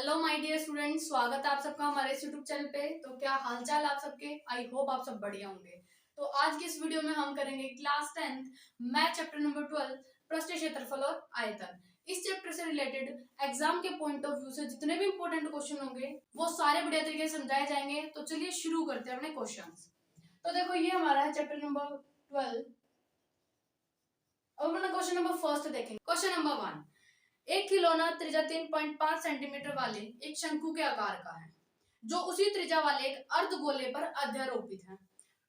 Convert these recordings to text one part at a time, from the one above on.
Hello my dear students, स्वागत है आप सबका हमारे इस यूट्यूब चैनल पे। तो क्या हालचाल आप सबके? आई होप आप सब बढ़िया होंगे। तो आज की इस वीडियो में हम करेंगे क्लास 10 मैथ चैप्टर नंबर 12 पृष्ठ क्षेत्रफल और आयतन। इस चैप्टर से रिलेटेड एग्जाम के पॉइंट ऑफ व्यू से जितने भी इंपॉर्टेंट क्वेश्चन होंगे वो सारे बढ़िया तरीके से समझाए जाएंगे। तो चलिए शुरू करते हैं अपने क्वेश्चन। तो देखो ये हमारा है चैप्टर नंबर 12। अब अपना क्वेश्चन नंबर फर्स्ट देखेंगे। क्वेश्चन नंबर 1, एक खिलौना त्रिज्या 3.5 सेंटीमीटर वाले एक शंकु के आकार का है जो उसी त्रिज्या वाले एक अर्धगोले पर अध्यारोपित है।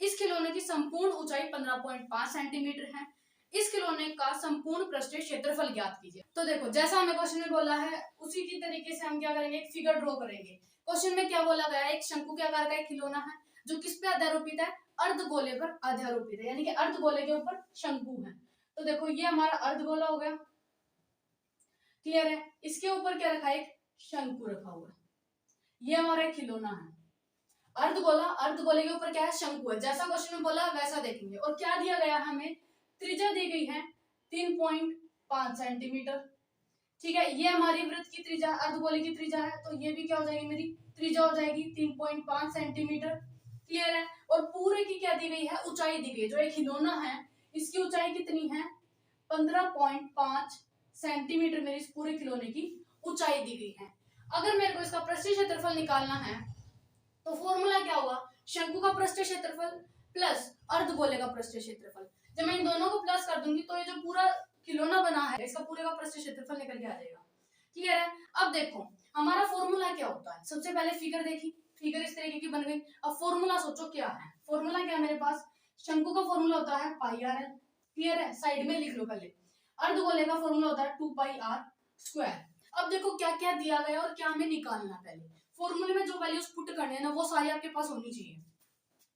इस खिलौने की संपूर्ण ऊंचाई 15.5 सेंटीमीटर है। इस खिलौने का संपूर्ण पृष्ठीय क्षेत्रफल ज्ञात कीजिए। तो देखो जैसा हमें क्वेश्चन में बोला है उसी की तरीके से हम क्या करेंगे, एक फिगर ड्रॉ करेंगे। क्वेश्चन में क्या बोला गया है, एक शंकु के आकार का एक खिलौना है जो किस पे अध्यारोपित है, अर्धगोले पर अध्यारोपित है, यानी कि अर्धगोले के ऊपर शंकु है। तो देखो ये हमारा अर्धगोला हो गया, क्लियर है। इसके ऊपर क्या रखा है, एक शंकु रखा हुआ है। ये हमारा खिलौना है अर्धगोला, अर्धगोले के ऊपर क्या है, शंकु है। जैसा क्वेश्चन में बोला वैसा देखेंगे। और क्या दिया गया है, हमें त्रिज्या दी गई है 3.5 सेंटीमीटर। ठीक है, ये हमारी वृत्त की त्रिज्या, अर्धगोले की त्रिज्या है, तो ये भी क्या हो जाएगी, मेरी त्रिज्या हो जाएगी 3.5 सेंटीमीटर। क्लियर है। और पूरे की क्या दी गई है, ऊंचाई दी गई है। जो एक खिलौना है इसकी ऊंचाई कितनी है, 15.5 सेंटीमीटर मेरी इस पूरे खिलौने की ऊंचाई दी गई है। अगर मेरे को इसका पृष्ठीय क्षेत्रफल निकालना है तो फॉर्मूला क्या होगा, शंकु का पृष्ठीय क्षेत्रफल प्लस अर्धगोले का पृष्ठीय क्षेत्रफल। जब मैं इन दोनों को प्लस कर दूंगी तो ये जो पूरा खिलौना बना है इसका पूरे का पृष्ठीय क्षेत्रफल निकल के आ जाएगा। क्लियर है। अब देखो हमारा फॉर्मूला क्या होता है, सबसे पहले फिगर देखी, फिगर इस तरीके की बन गई। अब फॉर्मूला सोचो क्या है, फॉर्मूला क्या है मेरे पास, शंकु का फॉर्मूला होता है पाई आर एल। क्लियर है, साइड में लिख लो पहले। अर्धगोले का फॉर्मूला होता है 2 पाई आर स्क्वायर। अब देखो क्या क्या दिया गया और क्या हमें निकालना है। पहले फॉर्मूले में जो वैल्यूज पुट करने हैं ना वो सारी आपके पास होनी चाहिए।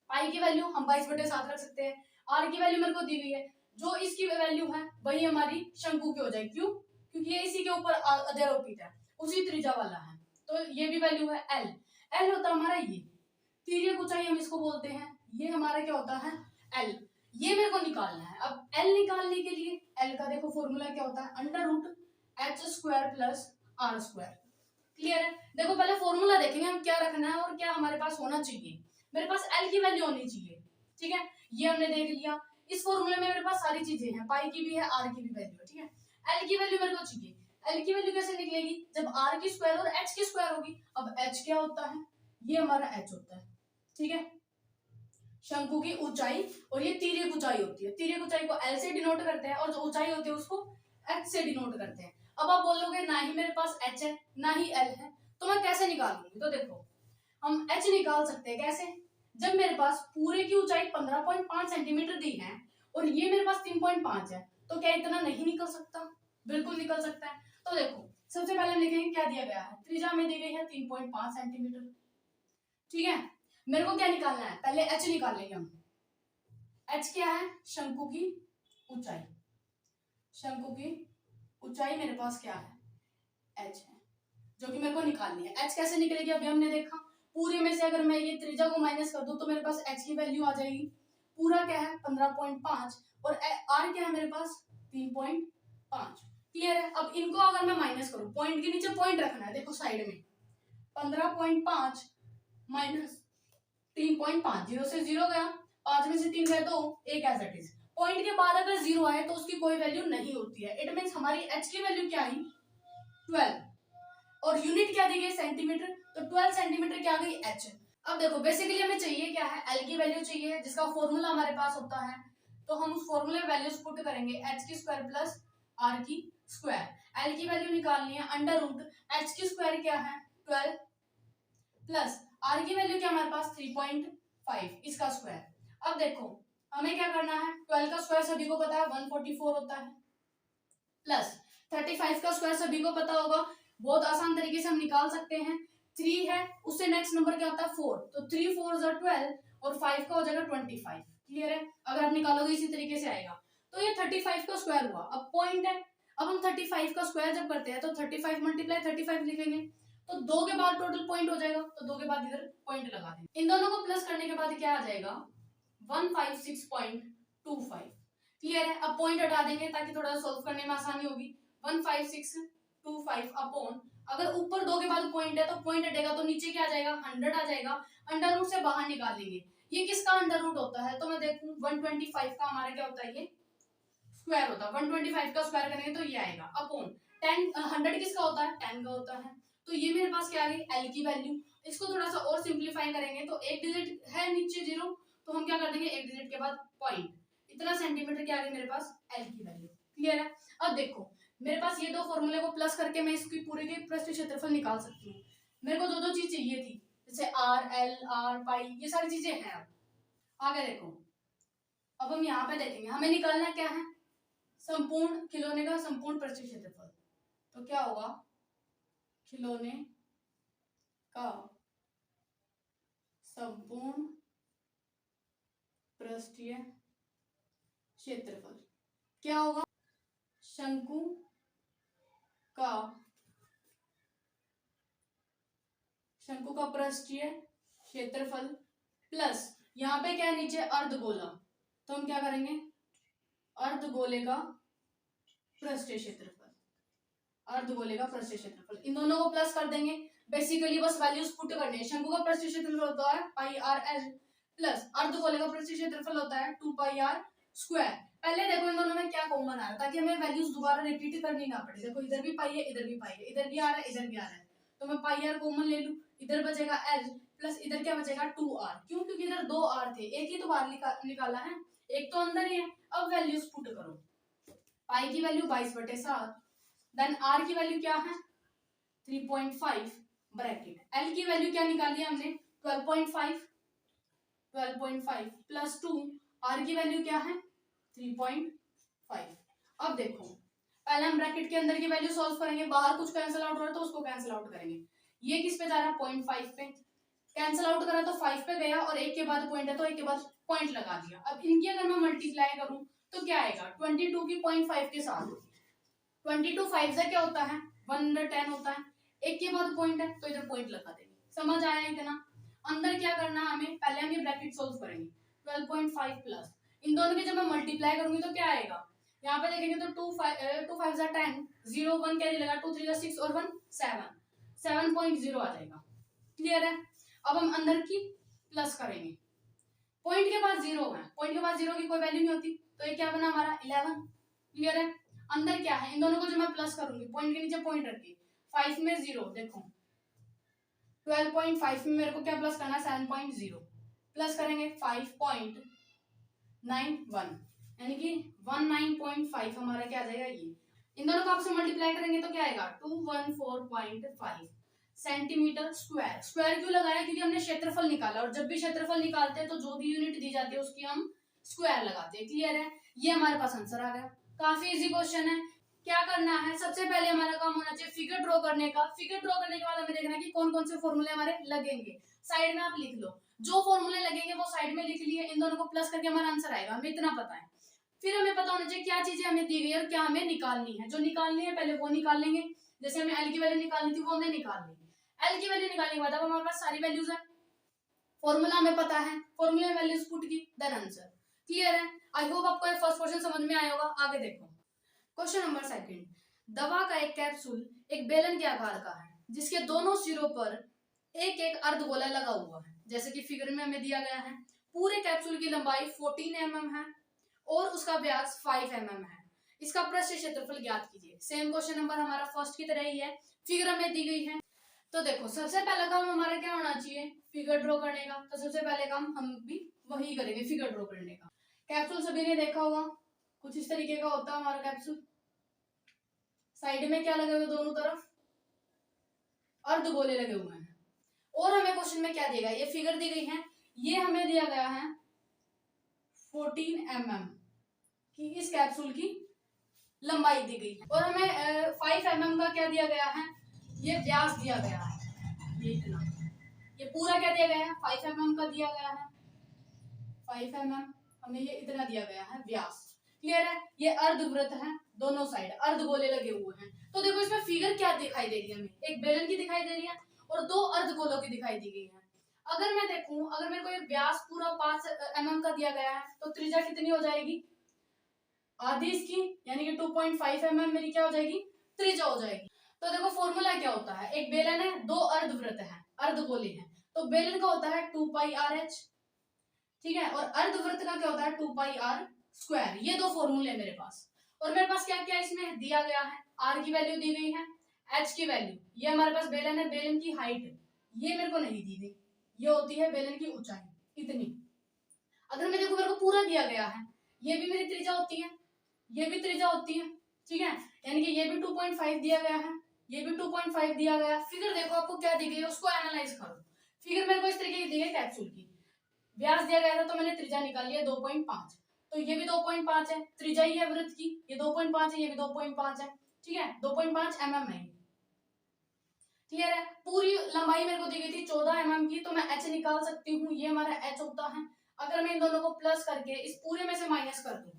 पाई की वैल्यू हम 22/7 रख सकते हैं। आर की वैल्यू मेरे को दी गई है, जो इसकी वैल्यू है वही हमारी शंकु की हो जाएगी। क्यों, क्योंकि ये इसी के ऊपर अध्यारोपित है, उसी त्रिज्या वाला है। तो ये भी वैल्यू है एल। एल होता है हमारा ये तिर्यक ऊंचाई, हम इसको बोलते हैं। ये हमारा क्या होता है, एल। ये मेरे को निकालना है। अब एल निकालने के लिए एल का देखो फॉर्मूला क्या होता है, under root H square plus R square. Clear है। देखो पहले फॉर्मूला देखेंगे हम क्या रखना है और क्या हमारे पास होना चाहिए। मेरे पास एल की वैल्यू होनी चाहिए। ठीक है, ये हमने देख लिया। इस फॉर्मूले में मेरे पास सारी चीजें हैं, पाई की भी है, आर की भी वैल्यू है। ठीक है, एल की वैल्यू मेरे को चाहिए। एल की वैल्यू कैसे निकलेगी, जब आर की स्क्वायर और एच की स्क्वायर होगी। अब एच क्या होता है, ये हमारा एच होता है। ठीक है, शंकु की ऊंचाई, और ये तिर्यक ऊंचाई होती है। तिर्यक ऊंचाई को एल से डिनोट करते हैं और जो ऊंचाई होती है उसको एच से डिनोट करते हैं। अब आप बोलोगे ना ही मेरे पास एच है ना ही एल है, तो मैं कैसे निकालूंगी। तो देखो हम एच निकाल सकते हैं कैसे, जब मेरे पास पूरे की ऊंचाई 15.5 सेंटीमीटर दी है और ये मेरे पास 3.5 है, तो क्या इतना नहीं निकल सकता, बिल्कुल निकल सकता है। तो देखो सबसे पहले हम लिखेंगे क्या दिया गया है, त्रिज्या में दी गई है 3.5 सेंटीमीटर। ठीक है, मेरे को क्या निकालना है, पहले एच निकाल लेंगे हम। एच क्या है, शंकु की ऊंचाई। शंकु की ऊंचाई मेरे पास क्या है, एच है, जो कि मेरे को निकालनी है। एच कैसे निकलेगी, अभी हमने देखा। पूरे में से अगर मैं ये त्रिज्या को माइनस कर दूं तो मेरे पास एच की वैल्यू आ जाएगी। पूरा क्या है 15.5 और आर क्या है मेरे पास 3.5। क्लियर है। अब इनको अगर मैं माइनस करूं, पॉइंट के नीचे पॉइंट रखना है, देखो साइड में 15.5 माइनस 3.5, 0 से 0 गया, 5 में से 3 गए तो 1 एज इट इज। पॉइंट के बाद अगर 0 आए तो उसकी कोई वैल्यू नहीं होती है। इट मींस हमारी एच की वैल्यू क्या आई 12 और यूनिट क्या दी गई सेंटीमीटर, तो 12 सेंटीमीटर क्या आ गई एच। अब देखो बेसिकली हमें चाहिए क्या है, एल की वैल्यू चाहिए जिसका फॉर्मूला हमारे पास होता है। तो हम उस फॉर्मूले में वैल्यूज पुट करेंगे, एच की स्क्वायर प्लस आर की स्क्वायर। एल की वैल्यू निकालनी है, अंडर रूट एच की स्क्वायर क्या है 12 प्लस आर की वैल्यू क्या हमारे पास 3.5, इसका स्क्वायर। अब देखो हमें क्या करना है, 12 का स्क्वायर सभी को पता है 144 होता है, प्लस 35 का स्क्वायर सभी को पता होगा, बहुत आसान तरीके से हम निकाल सकते हैं। 3 है, उससे नेक्स्ट नंबर क्या होता है 4, तो 3 4 12 और 5 का हो जाएगा 25। क्लियर है, अगर आप निकालोगे इसी तरीके से आएगा। तो ये 35 का स्क्वायर हुआ। अब पॉइंट है, अब हम 35 का स्क्वायर जब करते हैं तो 35 मल्टीप्लाई 35 लिखेंगे, तो 2 के बाद टोटल पॉइंट हो जाएगा, तो 2 के बाद इधर पॉइंट लगा देंगे। इन दोनों को प्लस करने के बाद क्या आ जाएगा 156.25। क्लियर है। अब पॉइंट हटा देंगे ताकि थोड़ा सोल्व करने में आसानी होगी। 15625 अपॉन अगर ऊपर 2 के बाद पॉइंट है तो पॉइंट हटेगा तो नीचे क्या आ जाएगा, 100 आ जाएगा। अंडर रूट से बाहर निकालेंगे, ये किसका अंडर रूट होता है, तो मैं देखूं 125 का हमारा क्या होता है, ये स्क्वायर होता है। 125 का स्क्वायर करेंगे तो ये आएगा अपॉन 10, 100 किसका होता है, 10 का होता है। तो ये मेरे पास क्या आ गई, एल की वैल्यू। इसको थोड़ा सा और सिंप्लीफाई करेंगे तो एक डिजिट है नीचे 0, तो हम क्या कर देंगे, एक डिजिट के बाद पॉइंट, इतना सेंटीमीटर क्या आ गई मेरे पास, एल की वैल्यू। क्लियर है। अब देखो मेरे पास ये दो फॉर्मूले को प्लस करके मैं इसकी पूरे के पृष्ठ क्षेत्रफल निकाल सकती हूँ। मेरे को दो चीज चाहिए थी, जैसे आर एल आर पाई, ये सारी चीजें हैं। अब आगे देखो, अब हम यहाँ पे देखेंगे हमें निकालना क्या है, संपूर्ण खिलौने का संपूर्ण पृष्ठ क्षेत्रफल। तो क्या होगा, खिलौने का संपूर्ण पृष्ठीय क्षेत्रफल क्या होगा, शंकु का पृष्ठीय क्षेत्रफल प्लस यहाँ पे क्या है नीचे अर्धगोला, तो हम क्या करेंगे, अर्धगोले का पृष्ठीय क्षेत्रफल, अर्धगोले का पृष्ठीय क्षेत्रफल, इन दोनों को प्लस कर देंगे। बेसिकली बस वैल्यूज पुट करने हैं। शंकु का पृष्ठीय क्षेत्रफल होता है पाई आर एल प्लस अर्धगोले का पृष्ठीय क्षेत्रफल होता है 2 पाई आर स्क्वायर। पहले देखो इन दोनों में क्या कॉमन आ रहा है ताकि हमें वैल्यूज दोबारा रिपीट करनी ना पड़े। देखो इधर भी पाई है, इधर भी पाई है, इधर भी आ रहा है, इधर भी आ रहा है, तो मैं पाई आर कॉमन ले लूं, इधर बचेगा एल प्लस इधर क्या बचेगा 2r। क्यों, क्योंकि इधर 2r थे, एक ही तो बाहर निकाला है, एक तो अंदर ही है। अब वैल्यूज पुट करो, पाई की वैल्यू 22/7, देन r की वैल्यू क्या है 3.5 ब्रैकेट, l की वैल्यू क्या निकाली हमने 12.5 प्लस 2, r की वैल्यू क्या है 3.5। अब देखो पहले हम ब्रैकेट के अंदर की वैल्यू सॉल्व करेंगे, बाहर कुछ कैंसिल आउट हो रहा है तो उसको कैंसिल आउट करेंगे। ये किस पे जा रहा है 0.5 पे, कैंसिल आउट करा तो 5 पे गया और एक के बाद पॉइंट है तो एक के बाद पॉइंट लगा दिया। अब इनकी अगर मैं मल्टीप्लाई करूं तो क्या आएगा 22 की 0.5 के साथ, 22 5 से क्या होता है 1/10 होता है, एक के बाद पॉइंट है तो इधर पॉइंट लगा देंगे। समझ आया इतना। अंदर क्या करना है हमें, पहले हम ये ब्रैकेट सोल्व करेंगे 12.5 प्लस इन दोनों की जब मैं मल्टीप्लाई करूंगी तो क्या आएगा, यहाँ पे देखेंगे तो 2 5 10, 0 1 कैरी लगा, 2 3 6 और 1 7, 7.0 आ जाएगा। क्लियर है। अब हम अंदर की प्लस करेंगे, पॉइंट के बाद 0 है, पॉइंट के बाद 0 की कोई वैल्यू नहीं होती, तो ये क्या बना हमारा 11। क्लियर है। अंदर क्या है, इन दोनों को जब मैं प्लस करूंगी पॉइंट के नीचे पॉइंट रखिए, 5 में 0, देखो 12.5 में मेरे को क्या प्लस करना है 7.0, प्लस करेंगे 5.91 यानी कि 19.5 हमारा क्या आ जाएगा, ये इन दोनों को आपसे मल्टीप्लाई करेंगे तो क्या आएगा 214.5 सेंटीमीटर स्क्वायर। स्क्वायर क्यों लगाया, क्योंकि हमने क्षेत्रफल निकाला और जब भी क्षेत्रफल निकालते हैं तो जो भी यूनिट दी जाती है उसकी हम स्क्वायर लगाते हैं। क्लियर है। ये हमारे पास आंसर आ गया। काफी इजी क्वेश्चन है। क्या करना है, सबसे पहले हमारा काम होना चाहिए फिगर ड्रॉ करने का। फिगर ड्रॉ करने के बाद हमें देखना है कि कौन कौन से फॉर्मूले हमारे लगेंगे। साइड में आप लिख लो, जो फॉर्मूले लगेंगे वो साइड में लिख लिए, इन दोनों को प्लस करके हमारा आंसर आएगा, हमें इतना पता है। फिर हमें पता होना चाहिए क्या चीजें हमें दी गई और क्या हमें निकालनी है। जो निकालनी है पहले वो निकाल लेंगे, जैसे हमें एल की वैल्यू निकालनी थी वो हमने निकाल ली। एल की वैल्यू निकालने के बाद अब हमारे पास सारी वैल्यूज है, फॉर्मूला हमें पता है, फॉर्मूले में वैल्यूज पुट की, देन आंसर। क्लियर है। आई होप आपको ये फर्स्ट क्वेश्चन समझ में आया होगा। आगे देखो क्वेश्चन नंबर सेकंड। दवा का एक कैप्सूल एक बेलन के आकार का है जिसके दोनों सिरों पर एक एक अर्धगोला लगा हुआ है, जैसे कि फिगर में हमें दिया गया है। पूरे कैप्सूल की लंबाई 14 mm है और उसका व्यास 5 mm है। इसका पृष्ठ क्षेत्रफल ज्ञात कीजिए। सेम क्वेश्चन नंबर हमारा फर्स्ट की तरह ही है, फिगर हमें दी गई है। तो देखो सबसे पहला काम हमारा क्या होना चाहिए, फिगर ड्रॉ करने का। तो सबसे पहले काम हम भी वही करेंगे, फिगर ड्रॉ करने का। कैप्सूल सभी ने देखा होगा, कुछ इस तरीके का होता है हमारा कैप्सूल। साइड में क्या लगे हुए, दोनों तरफ अर्धगोले लगे हुए हैं। और हमें क्वेश्चन में क्या दिया गया, ये फिगर दी गई है, ये हमें दिया गया है 14 mm की इस कैप्सूल की लंबाई दी गई है और हमें 5 mm का क्या दिया गया है, ये व्यास दिया गया है। ये इतना, ये पूरा क्या दिया गया है 5 mm का दिया गया है, 5 mm हमें ये इतना दिया गया है व्यास। क्लियर है। ये अर्धवृत्त है, दोनों साइड अर्धगोले लगे हुए हैं। तो देखो इसमें फिगर क्या दिखाई दे रही है, हमें एक बेलन की दिखाई दे रही है और 2 अर्धगोलों की दिखाई दी गई है। अगर मैं देखूं, अगर मेरे को ये व्यास पूरा 5 mm का दिया गया है तो त्रिज्या कितनी हो जाएगी, आधी इसकी, यानी कि 2.5 mm मेरी क्या हो जाएगी त्रिज्या हो जाएगी। तो देखो फॉर्मूला क्या होता है, एक बेलन है, दो अर्धवृत्त है, अर्धगोले हैं, तो बेलन का होता है 2 पाई आर एच, ठीक है, और अर्धवृत्त का क्या होता है 2 पाई आर स्क्वायर। ये दो फॉर्मूले मेरे पास। और मेरे पास क्या क्या इसमें दिया गया है, आर की वैल्यू दी गई है, एच की वैल्यू, ये हमारे पास बेलन है, बेलन की हाइट ये मेरे को नहीं दी गई, ये होती है बेलन की ऊंचाई इतनी। अगर मेरे को पूरा दिया गया है, ये भी मेरी त्रिज्या होती है, ये भी त्रिज्या होती है, ठीक है, यानी कि ये भी 2.5 दिया गया है, ये भी 2.5 दिया गया। फिगर देखो आपको क्या दी गई है, उसको एनालाइज करो। फिगर मेरे को इस तरीके की दी है, कैप्सूल की, व्यास दिया गया था तो मैंने त्रिज्या निकाल लिया 2.5, तो ये भी 2.5 है, त्रिज्या ही है वृत्त की, ये 2.5 है, ये भी 2.5 है, ठीक है, 2.5 mm है। क्लियर है, पूरी लंबाई मेरे को दी गई थी 14 mm की, तो मैं h निकाल सकती हूँ, ये हमारा h होता है। अगर मैं इन दोनों को प्लस करके इस पूरे में से माइनस कर दूं,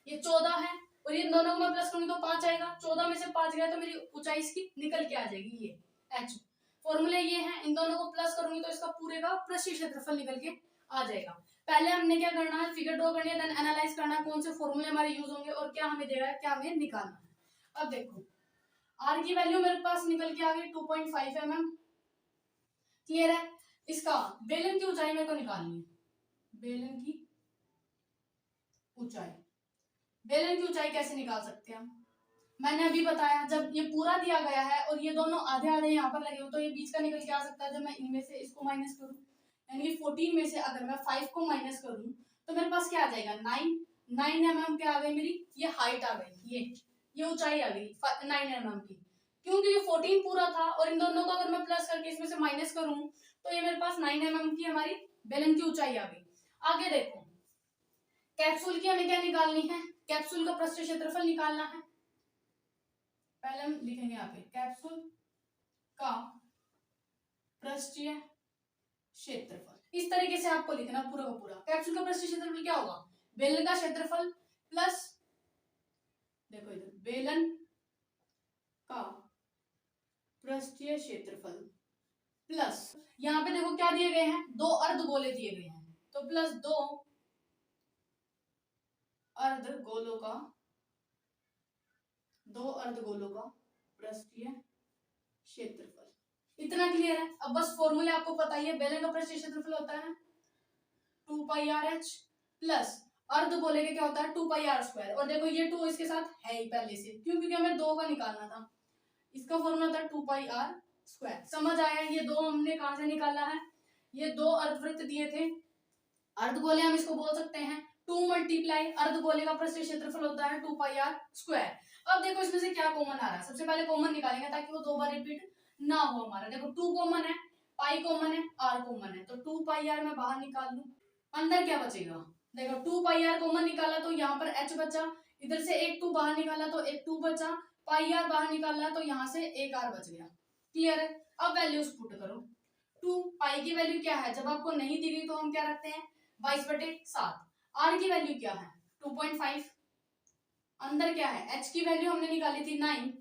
ये 14 है और ये दोनों को मैं प्लस करूंगी तो 5 आएगा, 14 में से 5 गया तो मेरी ऊंचाई इसकी निकल के आ जाएगी, ये h। फॉर्मूले ये है, इन दोनों को प्लस करूंगी तो इसका पूरे का पृष्ठीय क्षेत्रफल निकल के आ जाएगा। पहले हमने क्या करना है, फिगर ड्रॉ करनी है, देन एनालाइज करना है कौन से फॉर्मूले हमारे यूज होंगे और क्या हमें दे रहा है, क्या हमें निकालना है। अब देखो आर की वैल्यू मेरे पास निकल के आ गई 2.5 mm। क्लियर है, इसका बेलन की ऊंचाई मेरे को निकालनी है, बेलन की ऊंचाई, बेलन की ऊंचाई कैसे निकाल सकते हैं हम, मैंने अभी बताया, जब ये पूरा दिया गया है और ये दोनों आधे आधे यहाँ पर लगे हो तो ये बीच का निकल के आ सकता है। जब मैं इनमें से इसको माइनस करूं, यानी कि 14 में से अगर मैं 5 को माइनस करूं तो मेरे पास क्या आ जाएगा, 9 mm क्या आ गई मेरी, ये हाइट आ गई, ये ऊंचाई आ गई 9 mm की, क्योंकि ये 14 पूरा था और इन दोनों को अगर मैं प्लस करके इसमें से माइनस करूं तो ये मेरे पास 9 mm की हमारी बेलन की ऊंचाई आ गई। आगे देखो कैप्सूल की हमें क्या निकालनी है, कैप्सूल का पृष्ठीय क्षेत्रफल निकालना है। पहले हम लिखेंगे यहाँ पे कैप्सूल का पृष्ठीय क्षेत्रफल, इस तरीके से आपको लिखना पूरा का पूरा। कैप्सूल का पृष्ठीय क्षेत्रफल क्या होगा, बेलन का क्षेत्रफल प्लस, देखो इधर बेलन का पृष्ठीय क्षेत्रफल प्लस, यहाँ पे देखो क्या दिए गए हैं, दो अर्धगोले दिए गए हैं, तो प्लस दो अर्धगोलों का पृष्ठीय क्षेत्रफल। इतना क्लियर है। अब बस फॉर्मूले आपको पता ही है, बेलन का पृष्ठीय क्षेत्रफल होता है 2 पाई आर एच प्लस अर्धगोले के क्या होता है 2 पाई आर स्क्वायर। और देखो ये 2 इसके साथ है ही पहले से, क्योंकि हमें 2 का निकालना था, इसका फॉर्मूला था 2 पाई आर स्क्वायर। समझ आया, ये 2 हमने कहां से निकाला है, ये 2 अर्धवृत्त दिए थे, अर्धगोले हम इसको बोल सकते हैं, 2 मल्टीप्लाई अर्धगोले का पृष्ठीय क्षेत्रफल होता है 2 पाई आर स्क्वायर। अब देखो इसमें से क्या कॉमन आ रहा है, सबसे पहले कॉमन निकालेंगे ताकि वो 2 बार रिपीट ना हो हमारा। देखो 2 कॉमन है, पाई कॉमन है, आर कॉमन है, तो 2 पाई आर मैं बाहर निकाल लूं, अंदर क्या बचेगा, देखो 2 पाई आर कॉमन निकाला तो यहाँ पर h बचा, इधर से एक 2 बाहर निकाला तो एक 2 बचा, पाई आर बाहर निकाला तो यहाँ से एक आर बच गया। क्लियर है, अब वैल्यूज पुट करो। 2 पाई की वैल्यू क्या है, जब आपको नहीं दी गई तो हम क्या रखते हैं 22/7। आर की वैल्यू क्या है 2.5, अंदर क्या है h की वैल्यू हमने निकाली थी 9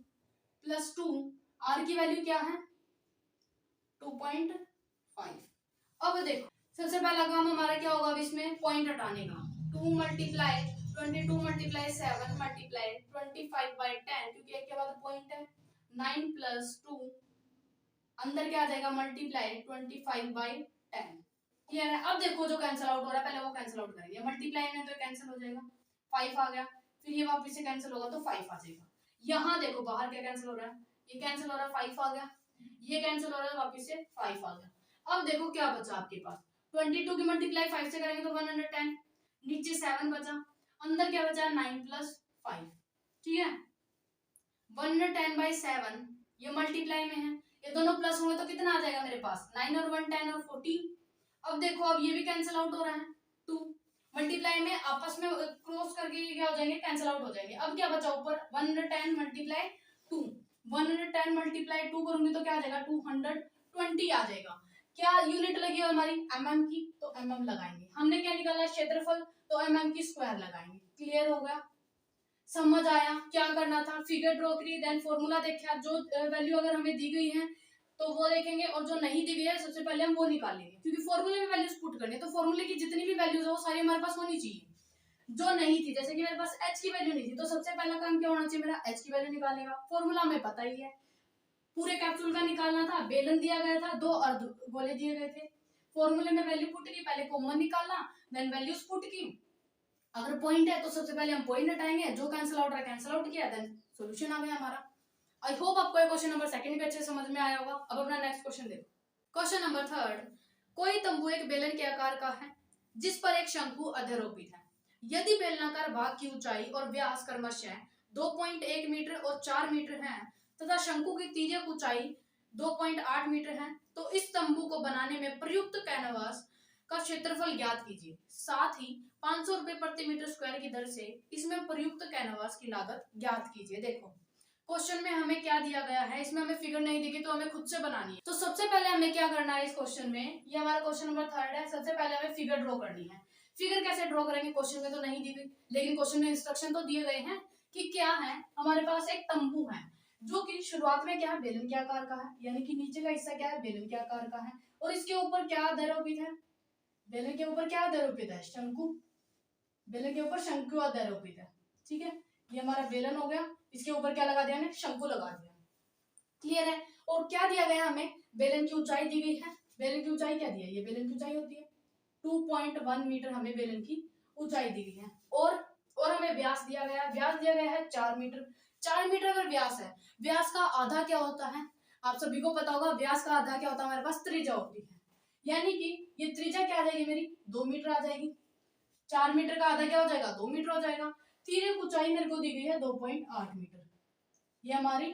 प्लस 2, आर की वैल्यू क्या है 2.5। अब देखो सबसे पहला काम हमारा क्या होगा, अब इसमें पॉइंट हटाने का, 2 मल्टीप्लाई 22 मल्टीप्लाई 7 मल्टीप्लाई 25/10, क्योंकि एक के बाद पॉइंट है, 9 प्लस 2, अंदर क्या आ जाएगा मल्टीप्लाई 25/10। क्लियर है। अब देखो जो कैंसिल आउट हो रहा है पहले वो कैंसिल आउट करेंगे, मल्टीप्लाई में तो कैंसिल हो जाएगा, 5 आ गया, फिर ये वापस से कैंसिल होगा तो 5 आ जाएगा। यहाँ देखो बाहर क्या कैंसिल हो रहा है, ये कैंसिल हो रहा है 5 आ गया, ये कैंसिल हो रहा है वापस से 5 आ गया। अब देखो क्या बचा आपके पास, 22 की मल्टीप्लाई 5 से करेंगे तो 110, नीचे 7 बचा, अंदर क्या बचा 9 प्लस 5, ठीक है, 110/7 ये मल्टीप्लाई में है, ये दोनों प्लस होंगे तो कितना आ जाएगा मेरे पास 9 और 1 10 और 14। अब देखो अब ये भी कैंसिल आउट हो रहा है, 2 मल्टीप्लाई में आपस में क्रॉस करके ये क्या हो जाएंगे कैंसिल आउट हो जाएंगे। अब क्या बचा ऊपर 110 मल्टीप्लाई 2, 110 मल्टीप्लाई 2 करूंगी तो क्या आ जाएगा 220 आ जाएगा। क्या यूनिट लगी है हमारी mm की, तो mm लगाएंगे, हमने क्या निकाला क्षेत्रफल तो mm की स्क्वायर लगाएंगे। क्लियर हो गया, समझ आया क्या करना था, फिगर ड्रॉ करी, देन फॉर्मूला देखा, जो वैल्यू अगर हमें दी गई है तो वो देखेंगे और जो नहीं दी गई है सबसे पहले हम वो निकालेंगे, क्योंकि फॉर्मूले में वैल्यूज पुट करनी है तो फॉर्मूले की जितनी भी वैल्यूज है वो सारी हमारे पास होनी चाहिए। जो नहीं थी, जैसे कि मेरे पास h की वैल्यू नहीं थी, तो सबसे पहला काम क्या होना चाहिए मेरा h की वैल्यू निकालेगा, फॉर्मूला हमें पता ही है पूरे कैप्सूल का निकालना था, बेलन दिया गया था, 2 अर्ध गोले दिए गए थे। फॉर्मूले में वैल्यू पुट की, पहले कॉमन निकालना, देन वैल्यूज पुट की। अगर पॉइंट है तो सबसे पहले हम पॉइंट हटाएंगे, जो कैंसिल आउट रहा कैंसिल आउट किया, देन सॉल्यूशन आ गया हमारा। आई होप आपको ये क्वेश्चन नंबर सेकंड भी अच्छे समझ में आया होगा। अब अपना नेक्स्ट क्वेश्चन देखो। क्वेश्चन नंबर थर्ड, कोई तंबू एक बेलन के आकार का है जिस पर एक शंकु अध्यारोपित है। यदि बेलनाकार भाग की ऊंचाई और व्यास क्रमशः 2.1 मीटर और 4 मीटर है तथा शंकु की तिर्यक ऊंचाई 2.8 मीटर है, तो इस तंबू को बनाने में प्रयुक्त कैनवास का क्षेत्रफल ज्ञात कीजिए। साथ ही 500 रुपए प्रति मीटर स्क्वायर की दर से इसमें प्रयुक्त कैनवास की लागत ज्ञात कीजिए। देखो क्वेश्चन में हमें क्या दिया गया है, इसमें हमें फिगर नहीं दी गई तो हमें खुद से बनानी है। तो सबसे पहले हमें क्या करना है इस क्वेश्चन में, ये हमारा क्वेश्चन नंबर थर्ड है। सबसे पहले हमें फिगर ड्रॉ करनी है। फिगर कैसे ड्रॉ करेंगे, क्वेश्चन में तो नहीं दी गई, लेकिन क्वेश्चन में इंस्ट्रक्शन तो दिए गए हैं कि क्या है। हमारे पास एक तंबू है जो कि शुरुआत में क्या है, बेलन के आकार का है, यानी कि नीचे का हिस्सा क्या है, बेलन के आकार का है, और इसके ऊपर क्या आरोपित है, बेलन के ऊपर क्या आरोपित है, शंकु। बेलन के ऊपर शंकु आरोपित है। ठीक है, ये हमारा बेलन हो गया, इसके ऊपर क्या लगा दिया हमने, शंकु लगा दिया। क्लियर है। और क्या दिया गया हमें, बेलन की ऊंचाई दी गई है। बेलन की ऊंचाई क्या दी है, ये बेलन की ऊंचाई होती है 2.1 मीटर हमें बेलन की ऊंचाई दी गई है। और हमें व्यास दिया गया है, व्यास दिया गया है 4 मीटर। 4 मीटर अगर व्यास है, व्यास का आधा क्या होता है, आप सभी को पता होगा, व्यास का आधा क्या होता है, हमारे पास त्रिज्या होती है, यानी कि ये त्रिज्या क्या आ जाएगी मेरी, 2 मीटर आ जाएगी। 4 मीटर का आधा क्या हो जाएगा, 2 मीटर हो जाएगा। तिर्यक ऊंचाई मेरे को दी गई है 2.8 मीटर, ये हमारी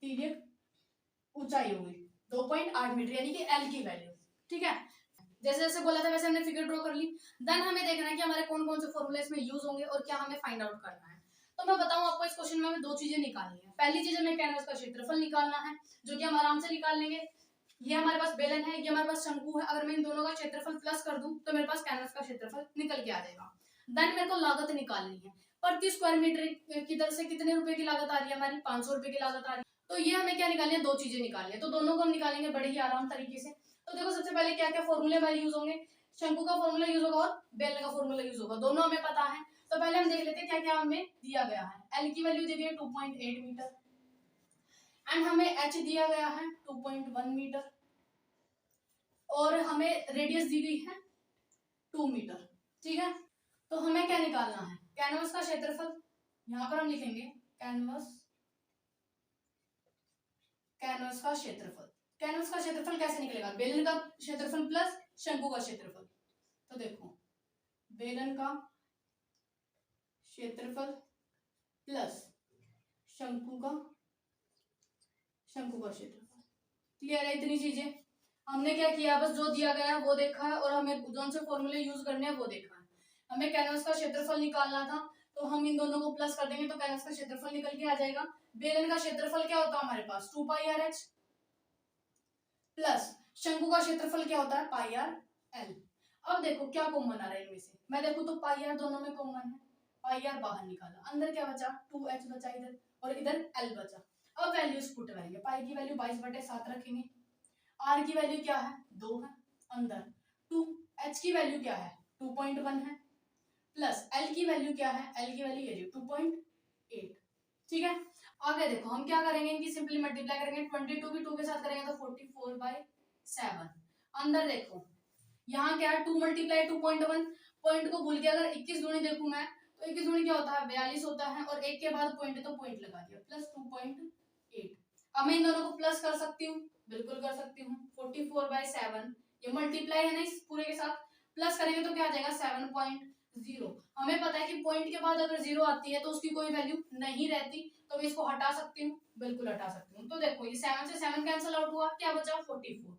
तिर्यक ऊंचाई हो गई 2.8 मीटर, यानी कि एल की वैल्यू। ठीक है, जैसे जैसे बोला था वैसे हमने फिगर ड्रॉ कर ली। देन हमें देखना है कि हमारे कौन कौन से फॉर्मूले इसमें यूज होंगे और क्या हमें फाइंड आउट करना है। तो मैं बताऊं आपको, इस क्वेश्चन में हमें 2 चीजें निकालनी है। पहली चीज हमें कैनवस का क्षेत्रफल निकालना है, जो कि हम आराम से निकाल लेंगे। ये हमारे पास बेलन है, ये हमारे पास शंकु है, अगर मैं इन दोनों का क्षेत्रफल प्लस कर दूं तो मेरे पास कैनवस का क्षेत्रफल निकल के आ जाएगा। देन मेरे को लागत निकालनी है, प्रति स्क्वायर मीटर की दर से कितने रुपए की लागत आ रही है हमारी, 500 रुपए की लागत आ रही है। तो ये हमें क्या निकालनी है, 2 चीजें निकालनी है, तो दोनों को हम निकालेंगे बड़े ही आराम तरीके से। तो देखो सबसे पहले क्या क्या फॉर्मूले हमारे यूज होंगे, शंकु का फॉर्मूला यूज होगा और बेलन का फॉर्मूला यूज होगा, दोनों हमें पता है। तो पहले हम देख लेते हैं क्या क्या हमें दिया गया है। एल की वैल्यू दी गई है 2.8 मीटर एंड हमें एच दिया गया है 2.1 मीटर और हमें रेडियस दी गई है 2 मीटर। ठीक है, तो हमें क्या निकालना है, कैनवस का क्षेत्रफल। यहां पर हम लिखेंगे कैनवस का क्षेत्रफल। कैनवस का क्षेत्रफल कैसे निकलेगा, बेलन का क्षेत्रफल प्लस शंकु का क्षेत्रफल। तो देखो बेलन का क्षेत्रफल प्लस शंकु का क्षेत्रफल। क्लियर है, इतनी चीजें हमने क्या किया, बस जो दिया गया है वो देखा है और हमें कौन से फॉर्मूले यूज करने हैं वो देखा है। हमें कैनवस का क्षेत्रफल निकालना था, तो हम इन दोनों को प्लस कर देंगे तो कैनवस का क्षेत्रफल निकल के आ जाएगा। बेलन का क्षेत्रफल क्या होता है हमारे पास 2 पाई आर एच प्लस शंकु का क्षेत्रफल क्या होता है पाई आर एल। अब देखो क्या कॉमन आ रहा है इनमें से, मैं देखूं तो पाई आर दोनों में कॉमन है, पाई आर बाहर निकाला, अंदर क्या बचा 2h बचा इधर और इधर l बचा। अब वैल्यूज पुट करेंगे, पाई की वैल्यू 22/7 रखेंगे, r की वैल्यू क्या है 2 है अंदर, 2 h की वैल्यू क्या है 2.1 है प्लस l की वैल्यू क्या है, l की वैल्यू ये 2.8। ठीक है, आगे देखो हम क्या करेंगे, इनकी सिंपली मल्टीप्लाई करेंगे, 22 भी 2 के साथ करेंगे तो 44/7। अंदर देखो यहाँ क्या है 2 मल्टीप्लाई 2.1, पॉइंट को भूल के अगर 21 दूनी देखूं मैं तो 21 दूनी क्या होता है 42 होता है और एक के बाद पॉइंट है तो पॉइंट लगा दिया प्लस 2.8। अब मैं इन दोनों को प्लस कर सकती हूँ, बिल्कुल कर सकती हूँ। 44/7 ये मल्टीप्लाई है ना इस पूरे के साथ, प्लस करेंगे तो क्या आ जाएगा 7.0। हमें पता है कि पॉइंट के बाद अगर 0 आती है तो उसकी कोई वैल्यू नहीं रहती, तो मैं इसको हटा सकती हूँ, बिल्कुल हटा सकती हूँ। तो देखो ये 7 से 7 कैंसिल आउट हुआ, क्या बचा 44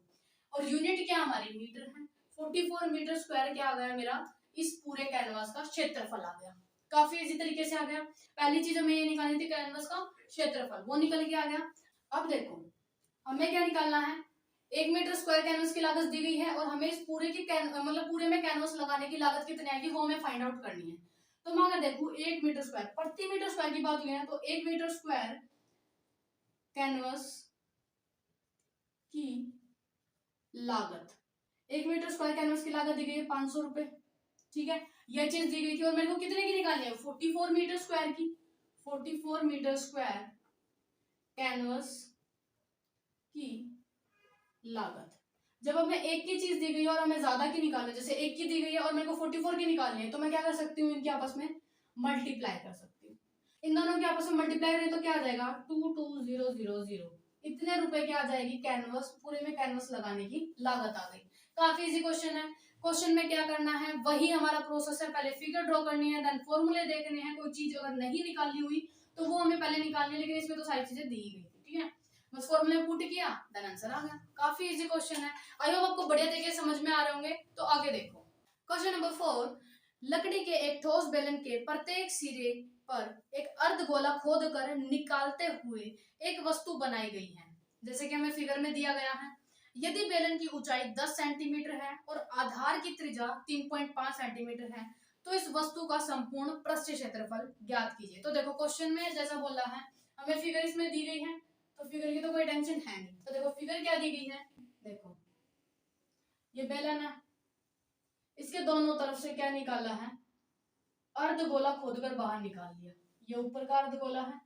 और यूनिट क्या हमारी मीटर है। 44 मीटर स्क्वायर क्या आ गया मेरा, इस पूरे कैनवास का क्षेत्रफल आ गया। काफी इजी तरीके से आ गया। पहली चीज हमें ये निकालनी थी कैनवास का क्षेत्रफल, वो निकल के आ गया। अब देखो हमें क्या निकालना है, 1 मीटर स्क्वायर कैनवस की लागत दी गई है और हमें इस पूरे की मतलब पूरे में कैनवस लगाने की लागत कितनी आएगी वो हमें फाइंड आउट करनी है। तो मैं अगर देखूं 1 मीटर स्क्वायर, प्रति मीटर स्क्वायर की बात हुई है तो 1 मीटर स्क्वायर कैनवस की लागत, 1 मीटर स्क्वायर कैनवस की लागत दी गई है 500 रुपए। ठीक है, यह चीज दी गई थी और मेरे को कितने की निकालनी है 44 मीटर स्क्वायर की। 44 मीटर स्क्वायर कैनवस की लागत। जब हमें एक की चीज दी गई है और हमें ज्यादा की निकालनी है, जैसे एक की दी गई है और मेरे को 44 की निकालनी है, तो मैं क्या कर सकती हूँ, इनके आपस में मल्टीप्लाई कर सकती हूँ। इन दोनों के आपस में मल्टीप्लाई करें तो क्या आ जाएगा, 22000, इतने रुपए की आ जाएगी कैनवस, पूरे में कैनवस लगाने की लागत आ गई। काफी इजी क्वेश्चन है। क्वेश्चन में क्या करना है, वही हमारा प्रोसेस है, पहले फिगर ड्रॉ करनी है, देन फॉर्मूले देखने हैं, कोई चीज अगर नहीं निकाली हुई तो वो हमें पहले निकालनी है, लेकिन इसमें तो सारी चीजें दी गई थी, ठीक है। बस फॉर्मूले में पुट किया, देन आंसर आ गया। काफी इजी क्वेश्चन है। आई होप आपको बढ़िया तरीके से समझ में आ रहे होंगे। तो आगे देखो क्वेश्चन नंबर 4, लकड़ी के एक ठोस बेलन के प्रत्येक सिरे पर एक अर्धगोला खोद कर निकालते हुए एक वस्तु बनाई गई है, जैसे कि हमें फिगर में दिया गया है। यदि बेलन की ऊंचाई 10 सेंटीमीटर है और आधार की त्रिज्या 3.5 सेंटीमीटर है, तो इस वस्तु का संपूर्ण पृष्ठ क्षेत्रफल ज्ञात कीजिए। तो देखो क्वेश्चन में जैसा बोला है, हमें फिगर इसमें दी गई है, तो फिगर की तो कोई टेंशन है नहीं। तो देखो फिगर क्या दी गई है, देखो ये बेलन है, इसके दोनों तरफ से क्या निकाला है, अर्धगोला खोदकर बाहर निकाल लिया। ये ऊपर का अर्धगोला है,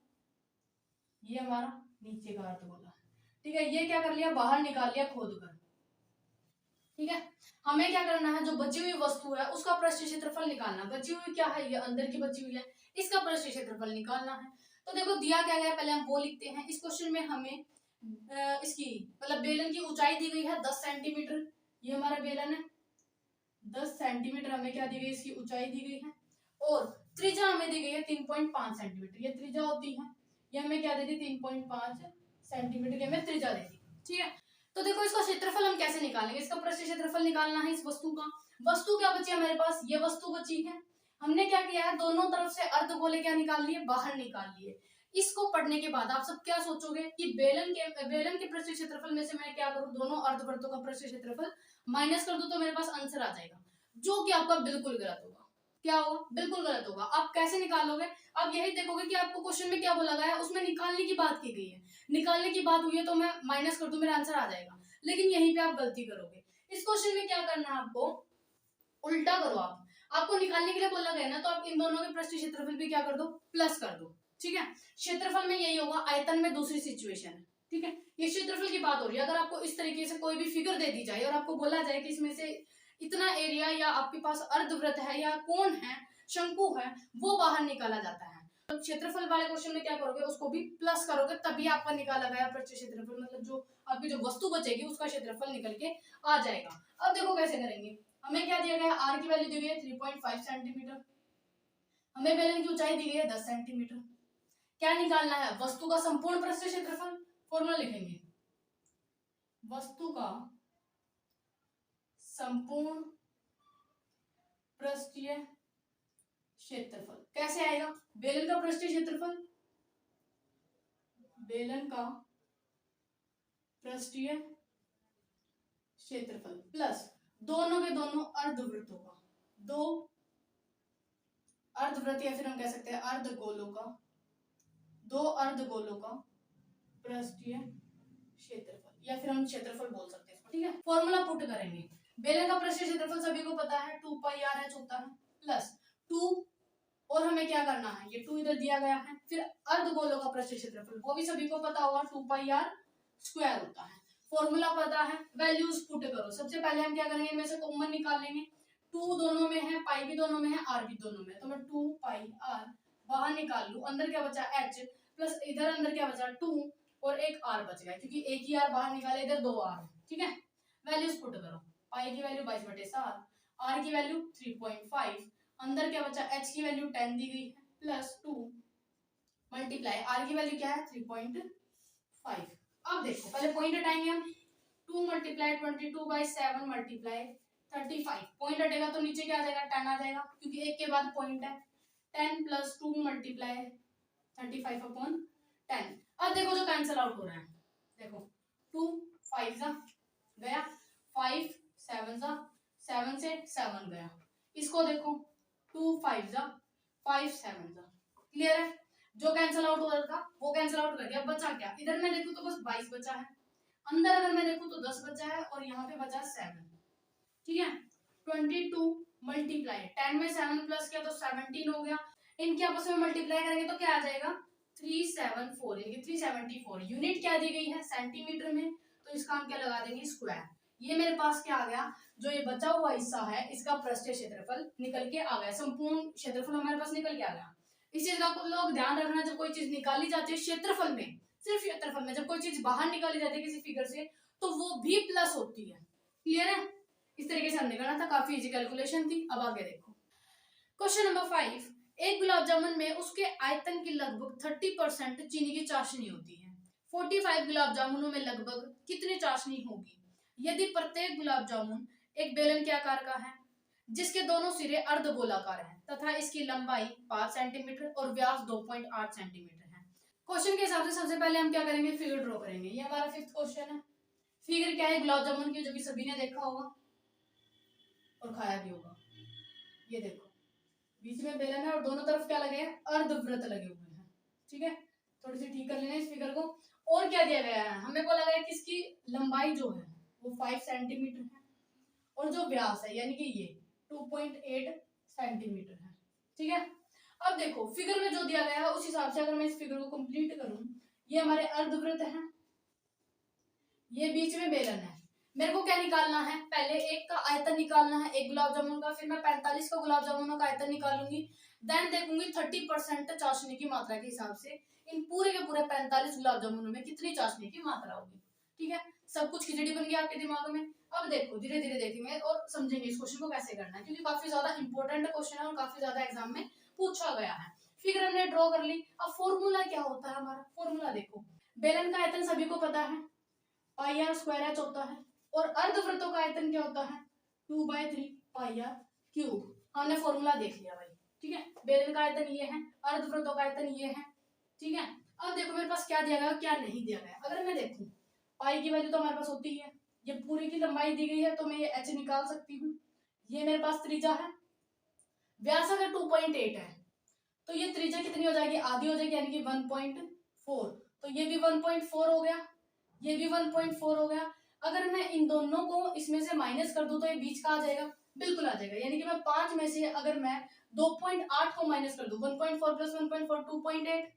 ये हमारा नीचे का अर्धगोला है, ठीक है। ये क्या कर लिया, बाहर निकाल लिया खोदकर, ठीक है। हमें क्या करना है, जो बची हुई वस्तु है उसका पृष्ठ क्षेत्रफल निकालना। बची हुई क्या है, ये अंदर की बची हुई है, इसका पृष्ठ क्षेत्रफल निकालना है। तो देखो दिया क्या गया है, पहले हम वो लिखते हैं। इस क्वेश्चन में हमें इसकी मतलब बेलन की ऊंचाई दी गई है 10 सेंटीमीटर, ये हमारा बेलन है, 10 सेंटीमीटर हमें क्या दी गई, इसकी ऊंचाई दी गई है, और त्रिज्या हमें दी गई है 3.5 सेंटीमीटर, ये त्रिज्या होती है। ये हमें क्या दे दी, 3.5 सेंटीमीटर की हमें त्रिज्या दे दी, ठीक है। तो देखो इसका क्षेत्रफल हम कैसे निकालेंगे, इसका पृष्ठ क्षेत्रफल निकालना है इस वस्तु का। वस्तु क्या बची है हमारे पास, ये वस्तु बची है। हमने क्या किया है, दोनों तरफ से अर्धगोले क्या निकाल लिए, बाहर निकाल लिए। इसको पढ़ने के बाद आप सब क्या सोचोगे कि बेलन के पृष्ठ क्षेत्रफल में से मैं क्या करूं, दोनों अर्धवृत्तों का पृष्ठ क्षेत्रफल माइनस कर दूं, तो मेरे पास आंसर आ जाएगा, जो कि आपका बिल्कुल गलत होगा। क्या होगा, बिल्कुल गलत होगा। आप कैसे निकालोगे, आप यही देखोगे कि आपको क्वेश्चन में क्या बोला गया है, उसमें निकालने की बात की गई है, निकालने की बात हुई है तो मैं माइनस कर दूं, मेरा आंसर आ जाएगा। लेकिन यहीं पे आप गलती करोगे। इस क्वेश्चन में क्या करना है, आपको उल्टा करो। आपको निकालने के लिए बोला गया ना, तो आप इन दोनों के पृष्ठ क्षेत्रफल भी क्या कर दो, प्लस कर दो, ठीक है। क्षेत्रफल में यही होगा, आयतन में दूसरी सिचुएशन है, ठीक है। ये क्षेत्रफल की बात हो रही है। अगर आपको इस तरीके से कोई भी फिगर दे दी जाए और आपको बोला जाए कि इसमें से इतना एरिया या आपके पास अर्धवृत्त है या कोण है, शंकु है, वो बाहर निकाला जाता है, तो क्षेत्रफल वाले क्वेश्चन में क्या करोगे, उसको भी प्लस करोगे, तभी आपका निकाला गया पृष्ठ क्षेत्रफल, मतलब जो आपकी जो वस्तु बचेगी उसका क्षेत्रफल निकल के आ जाएगा। अब देखो कैसे करेंगे। हमें क्या दिया गया है, आर की वैल्यू दी गई है 3.5 सेंटीमीटर, हमें बेलन की ऊंचाई दी गई है 10 सेंटीमीटर। क्या निकालना है, वस्तु का संपूर्ण पृष्ठ क्षेत्रफल। फॉर्मूला लिखेंगे, वस्तु का संपूर्ण पृष्ठीय क्षेत्रफल कैसे आएगा, बेलन का पृष्ठीय क्षेत्रफल, बेलन का पृष्ठीय क्षेत्रफल प्लस दोनों के दोनों अर्धवृत्तों का, दो अर्धवृत्त या फिर हम कह सकते हैं अर्धगोलों का, दो अर्धगोलों का पृष्ठीय क्षेत्रफल, या फिर हम क्षेत्रफल बोल सकते हैं, ठीक है। फॉर्मूला पुट करेंगे, बेलन का पृष्ठीय क्षेत्रफल सभी को पता है 2 पाई आर एच होता है, प्लस 2, और हमें क्या करना है, ये 2 इधर दिया गया है, फिर अर्धगोलों का पृष्ठीय क्षेत्रफल वो भी सभी को पता होगा 2 पाई आर स्क्वायर होता है। फॉर्मूला पता है, वैल्यूज पुट करो। सबसे पहले हम क्या करेंगे, इनमें से कॉमन निकाल लेंगे। 2 दोनों में है, पाई भी दोनों में है, आर भी दोनों में है, तो मैं 2 पाई आर बाहर निकाल लूं, अंदर क्या बचा एच, प्लस इधर अंदर क्या बचा 2 और एक आर बच गया, क्योंकि एक ही आर बाहर निकाले, इधर 2 आर है, ठीक है। वैल्यूज पुट करो, पाई की वैल्यू 22/7, आर की वैल्यू 3.5, अंदर क्या बचा, एच की वैल्यू 10 दी गई है, प्लस 2 मल्टीप्लाई आर की वैल्यू क्या है 3.5। अब देखो पहले पॉइंट हटाएंगे हम, 2 मल्टीप्लाई 22/7 मल्टीप्लाई 35, पॉइंट हटेगा तो नीचे क्या आ जाएगा, 10 आ जाएगा, क्योंकि एक के बाद पॉइंट है। 10 + 2 मल्टीप्लाई 35/10। अब देखो जो कैंसिल आउट हो रहा है, देखो 2 5 जा गया, 5 7 जा, 7 से 7 गया, इसको देखो 2 5 जा, 5 7 जा, क्लियर है। जो कैंसिल आउट हो रहा था वो कैंसिल आउट कर दिया, बचा क्या, इधर मैं देखूं तो बस 22 बचा है, अंदर अगर मैं देखूं तो 10 बचा है, और यहाँ पे बचा 7, ठीक है। 22 मल्टीप्लाई 10 में 7 प्लस किया तो 17 हो गया, इनके आपस में मल्टीप्लाई करेंगे तो क्या आ जाएगा 374 यानी कि 374 यूनिट क्या दी गई है सेंटीमीटर में, तो इसका हम क्या लगा देंगे स्क्वायर। ये मेरे पास क्या आ गया, जो ये बचा हुआ हिस्सा है इसका पृष्ठीय क्षेत्रफल निकल के आ गया, संपूर्ण क्षेत्रफल हमारे पास निकल के आ गया। इस चीज का लोग ध्यान रखना, जब कोई चीज निकाली जाती है क्षेत्रफल में, सिर्फ क्षेत्रफल में, जब कोई चीज बाहर निकाली जाती है किसी फिगर से तो वो भी प्लस होती है। क्लियर है? इस तरीके से हमने करना था, काफी इजी कैलकुलेशन थी। अब आगे देखो क्वेश्चन नंबर 5, एक गुलाब जामुन में उसके आयतन की लगभग 30% चीनी की चाशनी होती है। 45 गुलाब जामुनों में लगभग कितनी चाशनी होगी यदि प्रत्येक गुलाब जामुन एक बेलन के आकार का है, जिसके दोनों सिरे अर्धगोलाकार हैं तथा इसकी लंबाई 5 सेंटीमीटर और व्यास 2.8 सेंटीमीटर है। क्वेश्चन के हिसाब से सबसे पहले हम क्या करेंगे, फिगर ड्रॉ करेंगे। ये हमारा 5th क्वेश्चन है। फिगर क्या है, गुलाब जामुन की, जो कि सभी ने देखा होगा और खाया भी होगा। ये देखो बीच में बेलन है और दोनों तरफ क्या लगे हैं, अर्धवृत्त लगे हुए हैं। ठीक है, थोड़ी सी ठीक कर लेना इस फिगर को। और क्या दिया गया है, हमें को लगा है कि इसकी लंबाई जो है वो 5 सेंटीमीटर है और जो व्यास है यानी कि ये 2.8 सेंटीमीटर है। ठीक है, अब देखो फिगर में जो दिया गया है उस हिसाब से अगर मैं इस फिगर को कंप्लीट करूं, ये हमारे अर्धवृत्त है, ये बीच में बेलन है। मेरे को क्या निकालना है, पहले एक का आयतन निकालना है एक गुलाब जामुन का, फिर मैं 45 का गुलाब जामुनों का आयतन निकालूंगी, देन देखूंगी 30% चाशनी की मात्रा के हिसाब से इन पूरे के पूरे 45 गुलाब जामुनों में कितनी चाशनी की मात्रा होगी। ठीक है, सब कुछ खिचड़ी बन गया आपके दिमाग में। अब देखो धीरे धीरे देखेंगे और समझेंगे इस क्वेश्चन को कैसे करना है, क्योंकि काफी ज्यादा इंपॉर्टेंट क्वेश्चन है और काफी ज्यादा एग्जाम में पूछा गया है। फिगर हमने ड्रॉ कर ली। अब फॉर्मूला क्या होता है हमारा, फॉर्मूला देखो, बेलन का आयतन सभी को पता है, पाई आर स्क्वायर एच होता है, और अर्धवृत्तों का आयतन क्या होता है, 2/3 पाई आर क्यूब। हमने फॉर्मूला देख लिया भाई। ठीक है, बेलन का आयतन ये है, अर्धवृत्तों का आयतन ये है। ठीक है, अब देखो मेरे पास क्या दिया गया क्या नहीं दिया गया। अगर मैं देखूं पाई की वैल्यू तो हमारे पास होती है, ये पूरी की लंबाई दी गई है तो मैं ये एच निकाल सकती हूँ। ये मेरे पास त्रिज्या है, व्यास अगर 2.8 है तो ये त्रिज्या कितनी हो जाएगी, आधी हो जाएगी यानी कि 1.4। तो ये भी 1.4 हो गया, ये भी 1.4 हो गया। अगर मैं इन दोनों को इसमें से माइनस कर दूं तो ये बीच का आ जाएगा, बिल्कुल आ जाएगा। यानी कि मैं 5 में से अगर मैं 2.8 को माइनस कर दूं, 1.4 प्लस 1.4 2.8,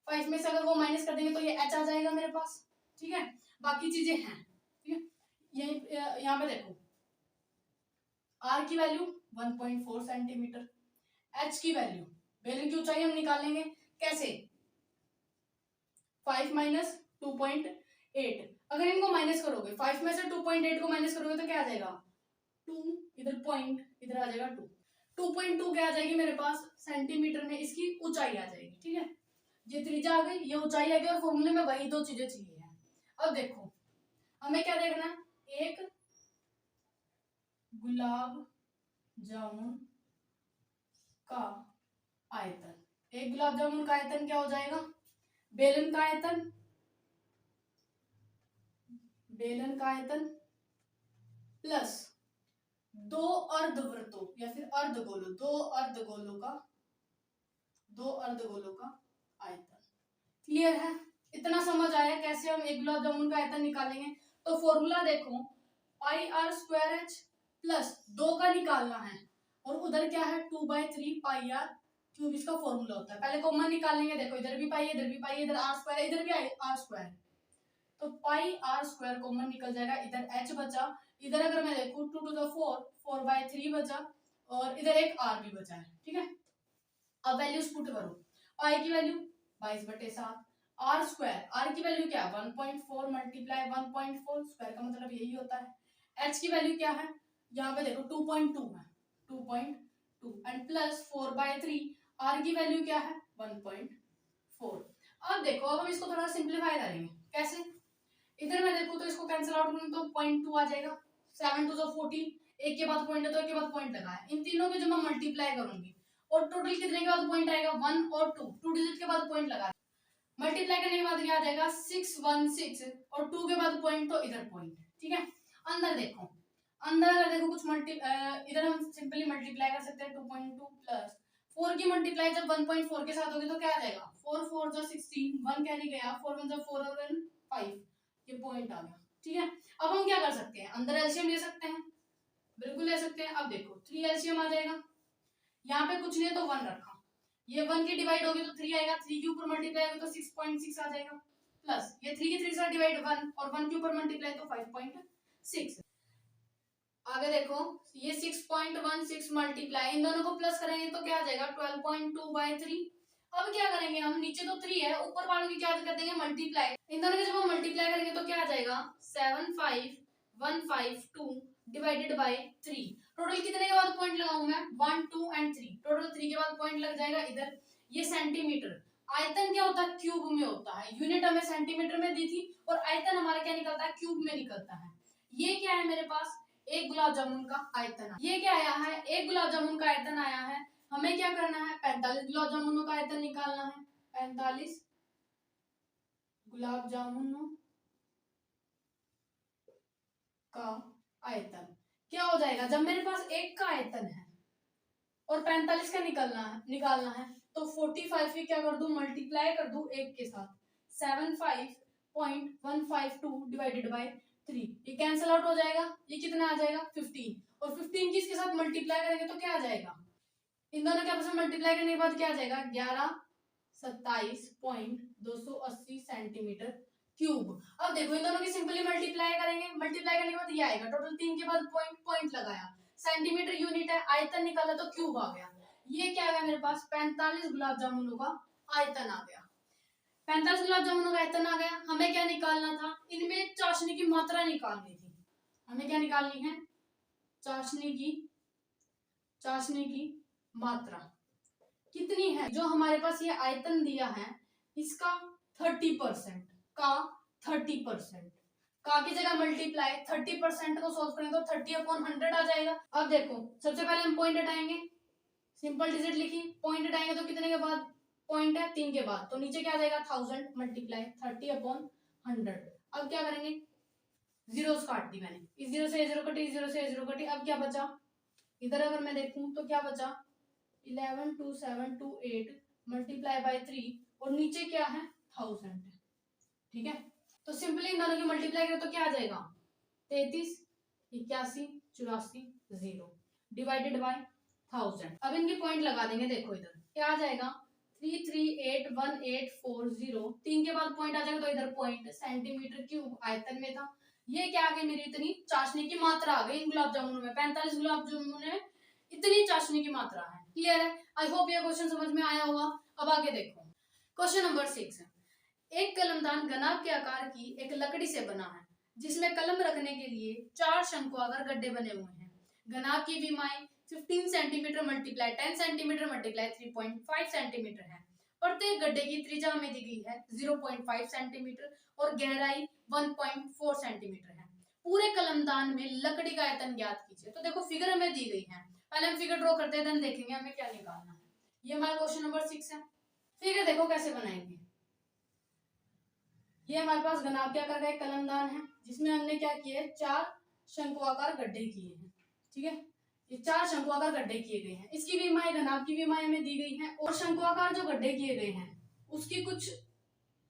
5 में से अगर वो माइनस कर देंगे तो ये h आ जाएगा मेरे पास। ठीक है, बाकी चीजें हैं। ठीक है, ये यहाँ पे देखो r की वैल्यू 1.4 सेंटीमीटर, h की वैल्यू, बेलन की ऊंचाई हम निकालेंगे कैसे, 5 माइनस 2.8। अगर इनको माइनस करोगे 5 में से 2.8 को माइनस करोगे तो क्या आ जाएगा, 2, इधर पॉइंट, इधर आ जाएगा 2, 2.2 क्या आ जाएगी मेरे पास सेंटीमीटर में, इसकी ऊंचाई आ जाएगी। ठीक है, ये त्रिज्या आ गई, ये ऊंचाई आ गई, और फॉर्मूले में वही दो चीजें चाहिए है। अब देखो हमें क्या देखना है, एक गुलाब जामुन का आयतन, एक गुलाब जामुन का आयतन क्या हो जाएगा, बेलन का आयतन, बेलन का आयतन प्लस दो अर्धवृत्तों या फिर अर्धगोलों, दो अर्धगोलों का आयतन। क्लियर है, इतना समझ आया कैसे हम एक गुलाब जामुन का आयतन निकालेंगे। तो फॉर्मूला देखो, पाई आर स्क्वायर एच प्लस 2 का निकालना है और उधर क्या है 2/3 पाई आर क्यूब, इसका फॉर्मूला होता है। पहले कॉमन निकाल लेंगे, देखो इधर भी पाई है, इधर भी पाई है, इधर आर स्क्वायर है, इधर भी आर स्क्वायर, तो पाई आर स्क्वायर कॉमन निकल जाएगा, इधर h बचा, इधर अगर मैं देखूं 2 to the 4 4/3 बचा, और इधर एक r भी बचा है। ठीक है, अब वैल्यूज पुट करो, पाई की वैल्यू 22/7, आर स्क्वायर, आर की वैल्यू क्या है 1.4 मल्टीप्लाई 1.4, स्क्वायर का मतलब यही होता है। h की वैल्यू क्या है, यहाँ पे देखो 2.2 है, 2.2 एंड प्लस 4/3, r की वैल्यू क्या है 1.4। अब देखो अब हम इसको थोड़ा सिंप्लीफाई करेंगे, कैसे, इधर मैं देखूं तो इसको कैंसिल आउट करूं तो 0.2 आ जाएगा, 7 to the 14, एक के बाद पॉइंट है तो एक के बाद पॉइंट लगा है, इन तीनों के जब मैं मल्टीप्लाई करूंगी और टोटल कितने के बाद पॉइंट आएगा 1 और 2 डिजिट के बाद पॉइंट लगा, मल्टीप्लाई करने के बाद क्या आ जाएगा 616 और 2 के बाद पॉइंट तो इधर पॉइंट। ठीक है, अंदर देखो, अंदर अगर देखो कुछ इधर हम सिंपली मल्टीप्लाई कर सकते हैं 2.2 प्लस 4 की मल्टीप्लाई जब 1.4 के साथ होगी तो क्या आ जाएगा 4 4 जो 16, 1 कैरी गया, 4 1 जो 4 और 1 5, ये पॉइंट आ गया। ठीक है, अब हम क्या कर सकते हैं, अंदर एलसीएम ले सकते हैं, बिल्कुल ले सकते हैं। अब देखो 3 एलसीएम आ जाएगा, यहाँ पे कुछ नहीं है तो 1 रखा, ये 1 की डिवाइड होगी तो 3 आएगा, 3 के ऊपर मल्टीप्लाई होगी तो 6.6 आ जाएगा, प्लस ये 3 के 3 से डिवाइड 1 और 1 के ऊपर मल्टीप्लाई तो 5.6। आगे देखो ये 6.16 मल्टीप्लाई, इन दोनों को प्लस करेंगे तो क्या आ जाएगा 12.2/3। अब क्या करेंगे हम, नीचे तो 3 है, ऊपर वालों की क्या कर देंगे मल्टीप्लाई, इन दोनों के जब हम मल्टीप्लाई करेंगे तो क्या आ जाएगा 75152 डिवाइडेड बाय 3। टोटल कितने के बाद पॉइंट लगाऊं मैं, 1 2 एंड 3, टोटल 3 के बाद पॉइंट लग जाएगा इधर। ये सेंटीमीटर, आयतन क्या होता है क्यूब में होता है, यूनिट हमें सेंटीमीटर में दी थी और आयतन हमारा क्या निकलता है क्यूब में निकलता है। ये क्या है मेरे पास, एक गुलाब जामुन का आयतन। ये क्या आया है, एक गुलाब जामुन का आयतन आया है। हमें क्या करना है, 45 गुलाब जामुनों का आयतन निकालना है। 45 गुलाब जामुनों का आयतन क्या हो जाएगा, जब मेरे पास एक का आयतन है और 45 का निकालना है तो 45 की क्या कर दूं, मल्टीप्लाई कर दूं एक के साथ, 75.152 डिवाइडेड बाय 3, ये कैंसिल आउट हो जाएगा, ये कितना आ जाएगा 15, और 15 की इसके साथ मल्टीप्लाई करेंगे तो क्या आ जाएगा, इन दोनों के आपस में मल्टीप्लाई करने के बाद क्या आ जाएगा 1127.280 सेंटीमीटर क्यूब। अब देखो इन दोनों की सिंपली मल्टीप्लाई करेंगे, मल्टीप्लाई करने के बाद ये आएगा, टोटल 3 के बाद पॉइंट लगाया, सेंटीमीटर यूनिट है, आयतन निकाला तो क्यूब आ गया। ये क्या आ गया मेरे पास 45 गुलाब जामुनों का आयतन आ गया। 45 गुलाब जामुनों का आयतन आ गया। हमें क्या निकालना था, इनमें चाशनी की मात्रा निकालनी थी। हमें क्या निकालनी है, चाशनी की मात्रा कितनी है, जो हमारे पास ये आयतन दिया है इसका 30% का 30% का की जगह मल्टीप्लाई 30% को सोल्व करेंगे तो 30/100 आ जाएगा। अब देखो सबसे पहले हम पॉइंट हटाएंगे, सिंपल डिजिट लिखी, पॉइंट हटाएंगे तो कितने के बाद पॉइंट है 3 के बाद, तो नीचे क्या आ जाएगा 1000 मल्टीप्लाई 30/100। अब क्या करेंगे, जीरोस काट दी मैंने, इस जीरो से जीरो कटी, इस जीरो से जीरो कटी, अब क्या बचा, इधर अगर मैं देखूं तो क्या बचा 112728 मल्टीप्लाई बाय 3 और नीचे क्या है 1000। ठीक है, तो सिंपली इन दोनों की मल्टीप्लाई करें तो क्या आ जाएगा 33 81 84 0 डिवाइडेड बाय 1000। अब इनके पॉइंट लगा देंगे, देखो इधर क्या आ जाएगा 338180, 3 के बाद पॉइंट आ जाएगा तो इधर पॉइंट, सेंटीमीटर क्यूब आयतन में था। ये क्या आ गई मेरी इतनी चाशनी की मात्रा आ गई इन गुलाब जामुनों में, 45 गुलाब जामुन में इतनी चाशनी की मात्रा है। क्लियर है, आई होप ये क्वेश्चन समझ में आया होगा। अब आगे देखो क्वेश्चन नंबर 6 है, एक कलमदान गनाब के आकार की एक लकड़ी से बना है जिसमें कलम रखने के लिए 4 शंकुआकार गड्ढे बने हुए हैं। गनाब की विमाएं 15 centimetre multiply 10 centimetre multiply 3.5 centimetre है। प्रत्येक गड्ढे की त्रिज्या में दी गई है 0.5 सेंटीमीटर और गहराई 1.4 सेंटीमीटर है। पूरे कलमदान में लकड़ी का आयतन ज्ञात कीजिए। तो देखो फिगर हमें दी गई है, पहले हम फिगर ड्रॉ करते हैं, देन देखेंगे हमें क्या निकालना है। ये हमारा क्वेश्चन नंबर 6 है। फिगर देखो कैसे बनाएंगे, ये हमारे पास गनाब के आकार का एक कलमदान है जिसमें हमने क्या किया है 4 शंकुआकार गड्ढे किए हैं। ठीक है, ये 4 शंकुआकार गड्ढे किए गए हैं, इसकी विमाएं गनाब की विमाएं हमें दी गई हैं और शंकुआकार जो गड्ढे किए गए हैं उसकी कुछ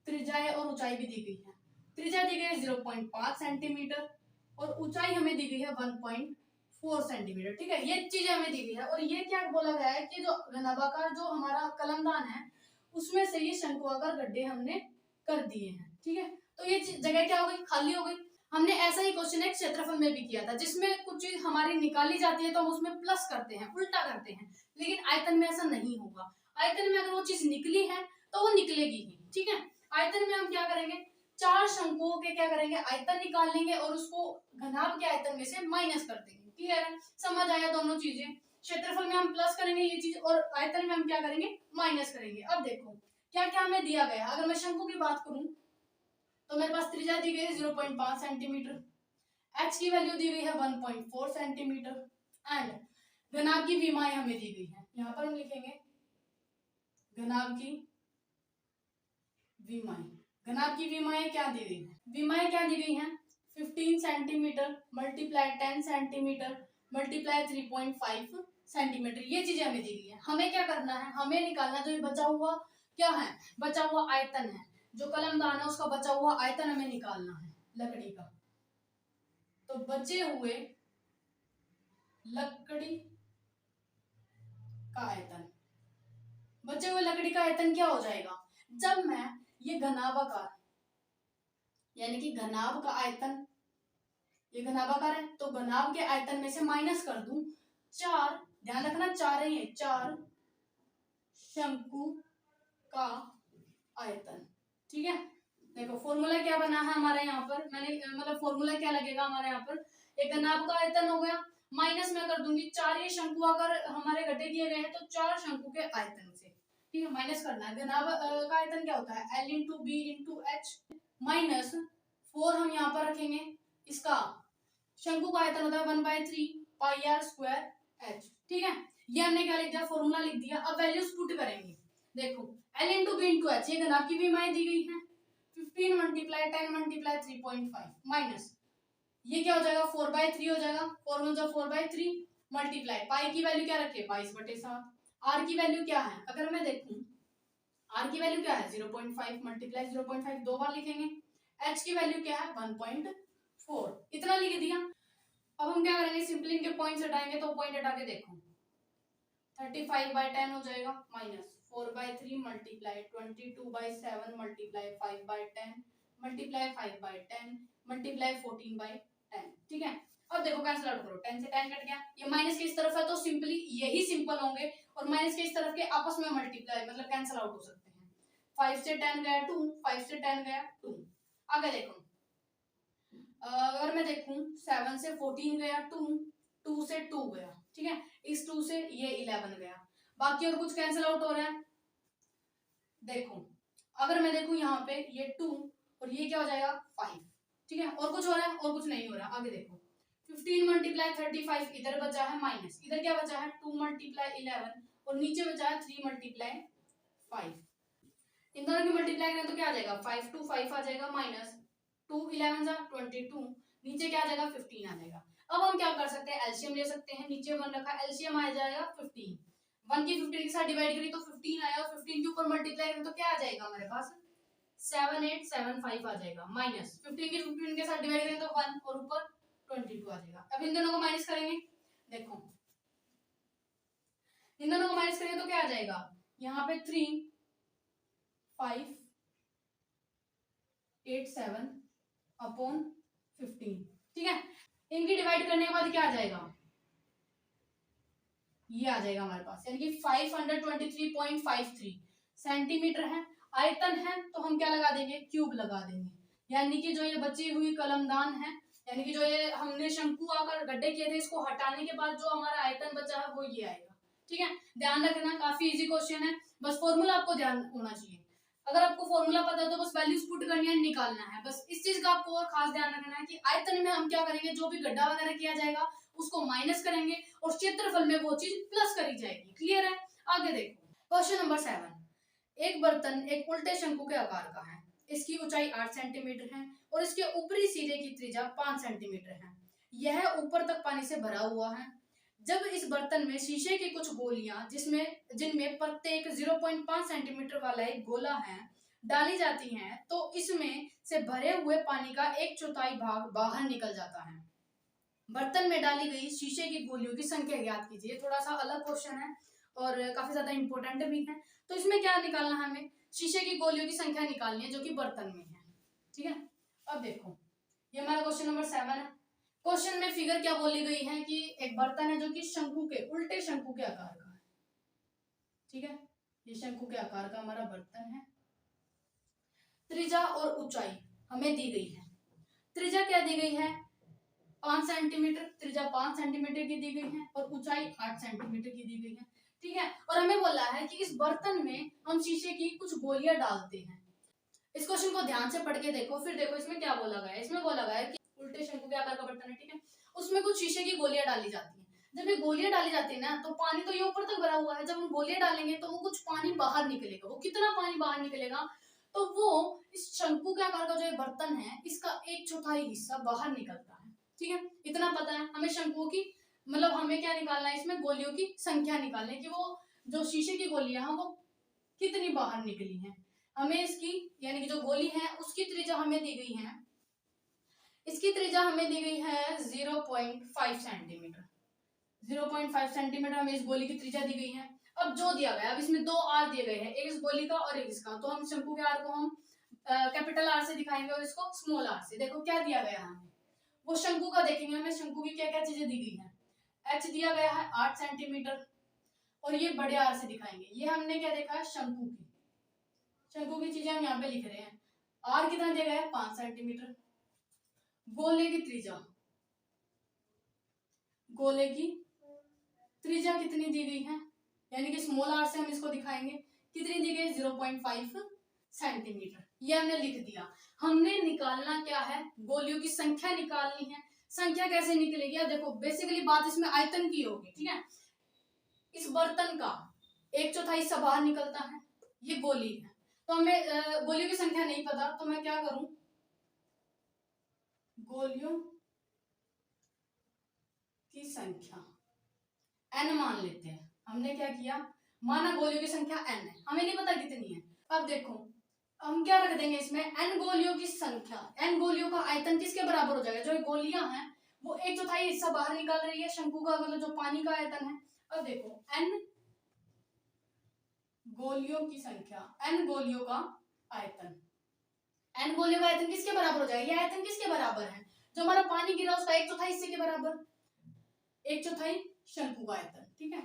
त्रिज्या और ऊंचाई भी दी गई है। त्रिज्या दी गई है 0.5 सेंटीमीटर और ऊंचाई हमें दी गई है 1.4 सेंटीमीटर। ठीक है, ये चीजें हमें दी गई है और ये क्या बोला गया है कि जो घनाभाकार जो हमारा कलमदान है उसमें से ये शंकुआकार गड्ढे हमने कर दिए हैं। ठीक है, तो ये जगह क्या हो गई, खाली हो गई। हमने ऐसा ही क्वेश्चन एक क्षेत्रफल में भी किया था जिसमें कुछ चीज हमारी निकाली जाती है तो हम उसमें प्लस करते हैं, उल्टा करते हैं, लेकिन आयतन में ऐसा नहीं होगा। आयतन में अगर वो चीज निकली है तो वो निकलेगी ही। ठीक है, आयतन में हम क्या करेंगे 4 शंकुओं के क्या करेंगे आयतन निकाल लेंगे और उसको घनाभ के आयतन में से माइनस कर देंगे। क्लियर है, समझ आया दोनों चीजें। क्षेत्रफल में हम प्लस करेंगे ये चीज और आयतन में हम क्या करेंगे माइनस करेंगे। अब देखो क्या क्या हमें दिया गया, अगर मैं शंकु की बात करूं तो मेरे पास त्रिज्या दी गई है 0.5 सेंटीमीटर, एच की वैल्यू दी गई है 1.4 सेंटीमीटर एंड घनाभ की विमाएं हमें दी गई है। यहां पर हम लिखेंगे घनाभ की विमाएं। घनाभ की विमाएं क्या दी गई है, विमाएं क्या दी गई हैं 15 centimetre multiply 10 centimetre multiply 3.5 centimetre, ये चीजें हमें दी गई है। हमें क्या करना है, हमें निकालना जो बचा हुआ क्या है, बचा हुआ आयतन है, जो कलमदान है उसका बचा हुआ आयतन हमें निकालना है लकड़ी का। तो बचे हुए लकड़ी का आयतन बचे हुए लकड़ी का आयतन क्या हो जाएगा, जब मैं ये घनाभाकार यानी कि घनाभ का आयतन, ये घनाभाकार है तो घनाभ के आयतन में से माइनस कर दूं 4, ध्यान रखना 4 ही है, 4 शंकु का आयतन। ठीक है, देखो फॉर्मूला क्या बना है हमारे यहाँ पर, मैंने मतलब फॉर्मूला क्या लगेगा हमारे यहाँ पर, एक घनाभ का आयतन हो गया, माइनस में कर दूंगी 4 ये शंकु अगर हमारे गड्ढे किए गए हैं तो 4 शंकु के आयतन से, ठीक है, माइनस करना है। घनाभ का आयतन क्या होता है, L into B into H, minus 4 हम यहाँ पर रखेंगे, इसका शंकु का आयतन होता है 1/3 पाई आर स्क्वायर एच। ठीक है, ये हमने क्या लिख दिया, फॉर्मूला लिख दिया। अब वैल्यूज पुट करेंगे, देखो L into B into H, ये घनाभ की विमाएं दी गई है, 15 मल्टीप्लाई 10 मल्टीप्लाई 3.5 माइनस ये क्या हो जाएगा 4/3 हो जाएगा, 4 में 4/3 मल्टीप्लाई पाई की वैल्यू क्या रखे 22/7, आर की वैल्यू क्या है, अगर मैं देखूं आर की वैल्यू क्या है 0.5 मल्टीप्लाई 0.5 दो बार लिखेंगे, एच की वैल्यू क्या है 1.4, इतना लिख दिया। अब हम क्या करेंगे, सिंपली इनके पॉइंट्स हटाएंगे, तो पॉइंट हटा के देखो 35/10 हो जाएगा, minus 4/3 multiply 22/7 multiply 5/10 multiply 5/10 multiply 14/10। ठीक है, अब देखो कैंसिल आउट करो, 10 से 10 कट गया, ये माइनस की इस तरफ है तो सिंपली यही सिंपल होंगे, और माइनस के इस तरफ के आपस में मल्टीप्लाई मतलब कैंसिल आउट हो सकते हैं। 5 से 10 गया 2, 5 से 10 गया 2। आगे देखो, अगर मैं देखूं 7 से 14 गया 2, 2 से 2 गया, ठीक है, इस 2 से ये 11 गया, बाकी और कुछ कैंसिल आउट हो रहा है। देखो अगर मैं देखूं यहाँ पे ये 2 और ये क्या हो जाएगा 5, ठीक है, और कुछ हो रहा है और कुछ नहीं हो रहा। आगे देखो 15 मल्टीप्लाई 35 इधर बचा है माइनस, इधर क्या बचा है 2 मल्टीप्लाई 11 और नीचे बचा है 3 मल्टीप्लाई 5, इन दोनों की मल्टीप्लाई करें तो क्या आ जाएगा 5 2 5 आ जाएगा, माइनस 2 11 जा 22, नीचे क्या आ जाएगा 15 आ जाएगा। अब हम क्या कर सकते हैं, एलसीएम ले सकते हैं, नीचे 1 रखा, एलसीएम आ जाएगा 15, 1 की 15 के साथ डिवाइड करी तो 15 आया, और 15 के ऊपर मल्टीप्लाई करें तो क्या आ जाएगा हमारे पास 7875 आ जाएगा, माइनस 15 की 15 के साथ डिवाइड करें तो 1 और ऊपर 22 आ जाएगा। अब इन दोनों को माइनस करेंगे, देखो इन दोनों को माइनस करेंगे तो क्या आ जाएगा, यहाँ पे 3 5 8 7 अपॉन 15, ठीक है, इनकी डिवाइड करने के बाद क्या आ जाएगा, ये आ जाएगा हमारे पास, यानी कि 523.53 सेंटीमीटर है, आयतन है तो हम क्या लगा देंगे क्यूब लगा देंगे, यानी कि जो ये बची हुई कलमदान है, यानी कि जो ये हमने शंकु आकर गड्ढे किए थे इसको हटाने के बाद जो हमारा आयतन बचा है वो ये आएगा। ठीक है, ध्यान रखना काफी इजी क्वेश्चन है, बस फॉर्मूला आपको ध्यान होना चाहिए, अगर आपको फॉर्मूला पता है तो बस वैल्यूज पुट करनी है निकालना है, बस इस चीज का आपको और खास ध्यान रखना है कि आयतन में हम क्या करेंगे, जो भी गड्ढा वगैरह किया जाएगा उसको माइनस करेंगे और क्षेत्रफल में वो चीज प्लस करी जाएगी। क्लियर है, आगे देखो क्वेश्चन नंबर 7, एक बर्तन एक उल्टे शंकु के आकार का है, इसकी ऊंचाई 8 सेंटीमीटर है और इसके ऊपरी सिरे की त्रिज्या 5 सेंटीमीटर है, यह ऊपर तक पानी से भरा हुआ है। जब इस बर्तन में शीशे की कुछ गोलियां जिनमें प्रत्येक 0.5 सेंटीमीटर वाला एक गोला है डाली जाती हैं तो इसमें से भरे हुए पानी का 1/4 भाग बाहर निकल जाता है। बर्तन में डाली गई शीशे की गोलियों की संख्या ज्ञात कीजिए। थोड़ा सा अलग क्वेश्चन है और काफी ज्यादा इंपॉर्टेंट भी है, तो इसमें क्या निकालना है, हमें शीशे की गोलियों की संख्या निकालनी है जो कि बर्तन में है। ठीक है, अब देखो ये हमारा क्वेश्चन नंबर 7 है। क्वेश्चन में फिगर क्या बोली गई है कि एक बर्तन है जो कि शंकु के उल्टे शंकु के आकार का है। ठीक है, ये शंकु के आकार का हमारा बर्तन है, त्रिज्या और ऊंचाई हमें दी गई है। त्रिज्या क्या दी गई है 5 सेंटीमीटर, त्रिज्या 5 सेंटीमीटर की दी गई है और ऊंचाई 8 सेंटीमीटर की दी गई है। ठीक है, और हमें बोला है कि इस बर्तन में हम शीशे की कुछ गोलियां डालते हैं। इस क्वेश्चन को ध्यान से पढ़ के देखो, फिर देखो इसमें क्या बोला गया है। इसमें बोला गया है कि उल्टे शंकु के आकार का बर्तन है, ठीक है, उसमें कुछ शीशे की गोलियां डाली जाती है। जब ये गोलियां डाली जाती है ना तो पानी तो ये ऊपर तक भरा हुआ है, जब हम गोलियां डालेंगे तो वो कुछ पानी बाहर निकलेगा। वो कितना पानी बाहर निकलेगा, तो वो इस शंकु के आकार का जो ये बर्तन है इसका 1/4 हिस्सा बाहर निकलता है। ठीक है, इतना पता है हमें। शंकु की मतलब हमें क्या निकालना है, इसमें गोलियों की संख्या निकालनी है कि वो जो शीशे की गोलियां हैं वो कितनी बाहर निकली हैं। हमें इसकी यानी कि जो गोली है उसकी त्रिज्या हमें दी गई है, इसकी त्रिज्या हमें दी गई है 0.5 सेंटीमीटर। 0.5 सेंटीमीटर हमें इस गोली की त्रिज्या दी गई है। अब जो दिया गया, अब इसमें दो आर दिए गए हैं, एक इस गोली का और एक इसका, तो हम शंकु के आर को हम कैपिटल आर से दिखाएंगे और इसको स्मॉल आर से। देखो क्या दिया गया है हमें, वो शंकु का देखेंगे हमें, शंकु की क्या क्या चीजें दी गई हैं। एच दिया गया है 8 सेंटीमीटर, और ये बड़े आर से दिखाएंगे। ये हमने क्या देखा है, शंकु की, शंकु की चीजें हम यहाँ पे लिख रहे हैं। आर कितना दिया गया है, 5 सेंटीमीटर। गोले की त्रिज्या, गोले की त्रिज्या कितनी दी गई है, यानी कि स्मॉल आर से हम इसको दिखाएंगे, कितनी दी गई, 0.5 सेंटीमीटर। ये हमने लिख दिया। हमने निकालना क्या है, गोलियों की संख्या निकालनी है। संख्या कैसे निकलेगी, अब देखो बेसिकली बात इसमें आयतन की होगी, ठीक है। इस बर्तन का 1/4 हिस्सा बाहर निकलता है, ये गोली है, तो हमें गोलियों की संख्या नहीं पता, तो मैं क्या करूं, गोलियों की संख्या n मान लेते हैं। हमने क्या किया, माना गोलियों की संख्या n है, हमें नहीं पता कितनी है। अब देखो हम क्या रख देंगे इसमें, n गोलियों की संख्या, n गोलियों का आयतन किसके बराबर हो जाएगा, जो गोलियां हैं वो 1/4 हिस्सा बाहर निकाल रही है, शंकु का मतलब जो पानी का आयतन है। अब देखो n गोलियों की संख्या, n गोलियों का आयतन, n गोलियों का आयतन किसके बराबर हो जाएगा, ये आयतन किसके बराबर है, जो हमारा पानी गिरा उसका 1/4 हिस्से के बराबर, 1/4 शंकु का आयतन, ठीक है,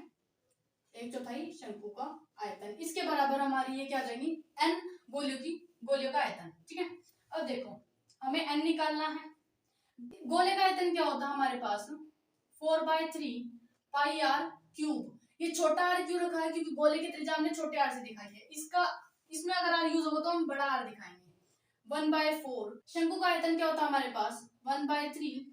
1/4 शंकु का आयतन, इसके बराबर हमारी ये क्या आ जाएगी, n गोलियों का आयतन, ठीक है। अब देखो हमें n निकालना है। गोले का आयतन क्या होता है हमारे पास, 4/3 पाई आर क्यूब। ये छोटा आर क्यों रखा है, क्योंकि गोले की त्रिज्या हमने छोटे आर से दिखाई है, इसमें अगर आर यूज होगा तो हम बड़ा आर दिखाएंगे। 1/4 शंकु का आयतन क्या होता है हमारे पास, 1/3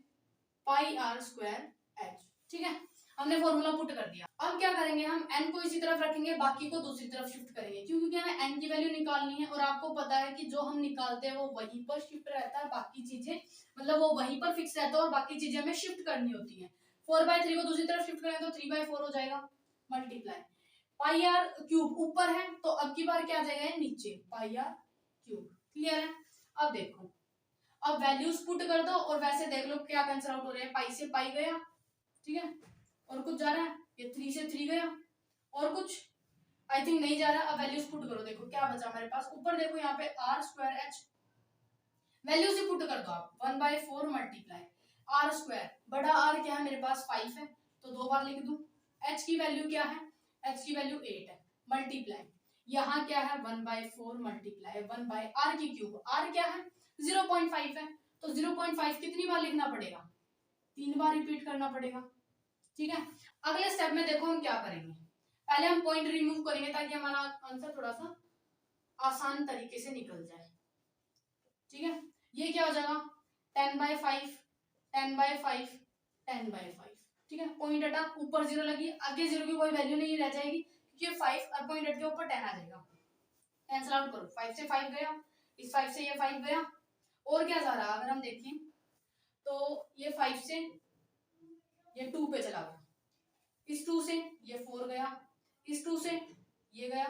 पाई आर स्क्वायर एच, ठीक है। हमने फॉर्मूला पुट कर दिया। अब क्या करेंगे, हम n को इसी तरफ रखेंगे, बाकी को दूसरी तरफ शिफ्ट करेंगे, क्योंकि हमें n की वैल्यू निकालनी है, और आपको पता है कि जो हम निकालते हैं वो वहीं पर शिफ्ट रहता है, बाकी चीजें मतलब वो वहीं पर फिक्स रहता है और बाकी चीजें हमें शिफ्ट करनी होती है। 4/3 को दूसरी तरफ शिफ्ट करें तो 3/4 हो जाएगा, मल्टीप्लाई पाई आर क्यूब ऊपर है, तो अब की बार क्या आ जाएगा, नीचे पाई आर क्यूब। क्लियर है। अब देखो, अब वैल्यूज पुट कर दो और वैसे देख लो क्या कैंसिल आउट हो रहे हैं, पाई से पाई गया, ठीक है, और कुछ जा रहा है, ये 3 से 3 गया, और कुछ आई थिंक नहीं जा रहा। अब वैल्यूज पुट करो, देखो क्या बचा हमारे पास, ऊपर देखो यहाँ पे आर स्क्वायर एच, वैल्यूज ही पुट कर दो आप, 1/4 मल्टीप्लाई आर स्क्वायर, बड़ा आर क्या है मेरे पास 5 है, तो 2 बार लिख दूं। एच की वैल्यू क्या है, एच की वैल्यू 8 है, मल्टीप्लाई यहाँ क्या है 1/4 मल्टीप्लाई 1/r की क्यूब, आर क्या है 0.5 है, तो 0.5 कितनी बार लिखना पड़ेगा, 3 बार रिपीट करना पड़ेगा, ठीक है। अगले स्टेप में देखो हम क्या करेंगे, पहले हम पॉइंट रिमूव करेंगे ताकि हमारा आंसर थोड़ा सा आसान तरीके से निकल जाए, ठीक है। ये क्या हो जाएगा 10/5 10/5 10/5, ठीक है। पॉइंट हटा, ऊपर 0 लगी, आगे 0 की कोई वैल्यू नहीं रह जाएगी क्योंकि 5 और पॉइंट हट के ऊपर 10 आ जाएगा। कैंसिल आउट करो, 5 से 5 गया, इस 5 से ये 5 गया, और क्या जा रहा है अगर हम देखें तो ये 5 से ये 2 पे चला गया, इस 2 से ये 4 गया, इस 2 से ये गया,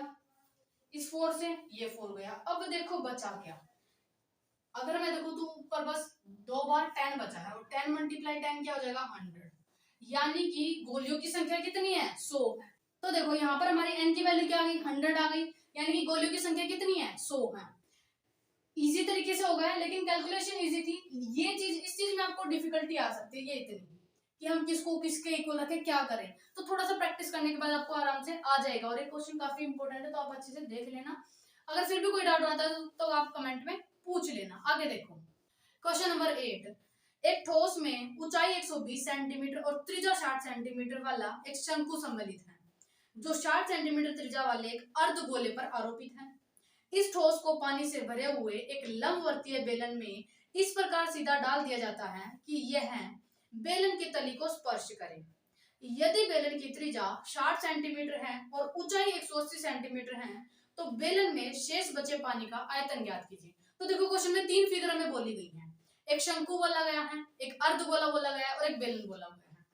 इस 4 से ये 4 गया। अब देखो बचा क्या, अगर मैं देखूं तो ऊपर बस 2 बार 10 बचा है, और 10 मल्टीप्लाई 10 क्या हो जाएगा 100, यानी कि गोलियों की संख्या कितनी है 100 है। तो देखो यहाँ पर हमारी n की वैल्यू क्या आ गई 100 आ गई, यानी कि गोलियों की संख्या कितनी है 100 है। इजी तरीके से हो गया, लेकिन कैलकुलेशन इजी थी। ये चीज, इस चीज में आपको डिफिकल्टी आ सकती है, ये इतनी कि हम किसको किसके इक्वल रखें, क्या करें, तो थोड़ा सा प्रैक्टिस करने के बाद आपको आराम से आ जाएगा। और एक क्वेश्चन काफी इंपॉर्टेंट है, तो आप अच्छे से देख लेना। अगर फिर भी कोई डाउट आता है तो आप कमेंट में पूछ लेना। आगे देखो क्वेश्चन नंबर 8, एक ठोस में ऊंचाई 120 सेंटीमीटर और त्रिज्या 60 सेंटीमीटर वाला एक शंकु सम्मिलित है, जो 60 सेंटीमीटर त्रिज्या वाले एक अर्धगोले पर आरोपित है। इस ठोस को पानी से भरे हुए एक लंबवर्तीय बेलन में इस प्रकार सीधा डाल दिया जाता है कि यह बेलन की तली को स्पर्श करे। यदि बेलन की त्रिज्या 60 सेंटीमीटर है और ऊंचाई 180 सेंटीमीटर है, तो बेलन में शेष बचे पानी का आयतन ज्ञात कीजिए। तो देखो क्वेश्चन में 3 फिगर हमें बोली गई है, एक शंकु बोला गया है, एक अर्धगोला बोला गया है और एक बेलन बोला गया है।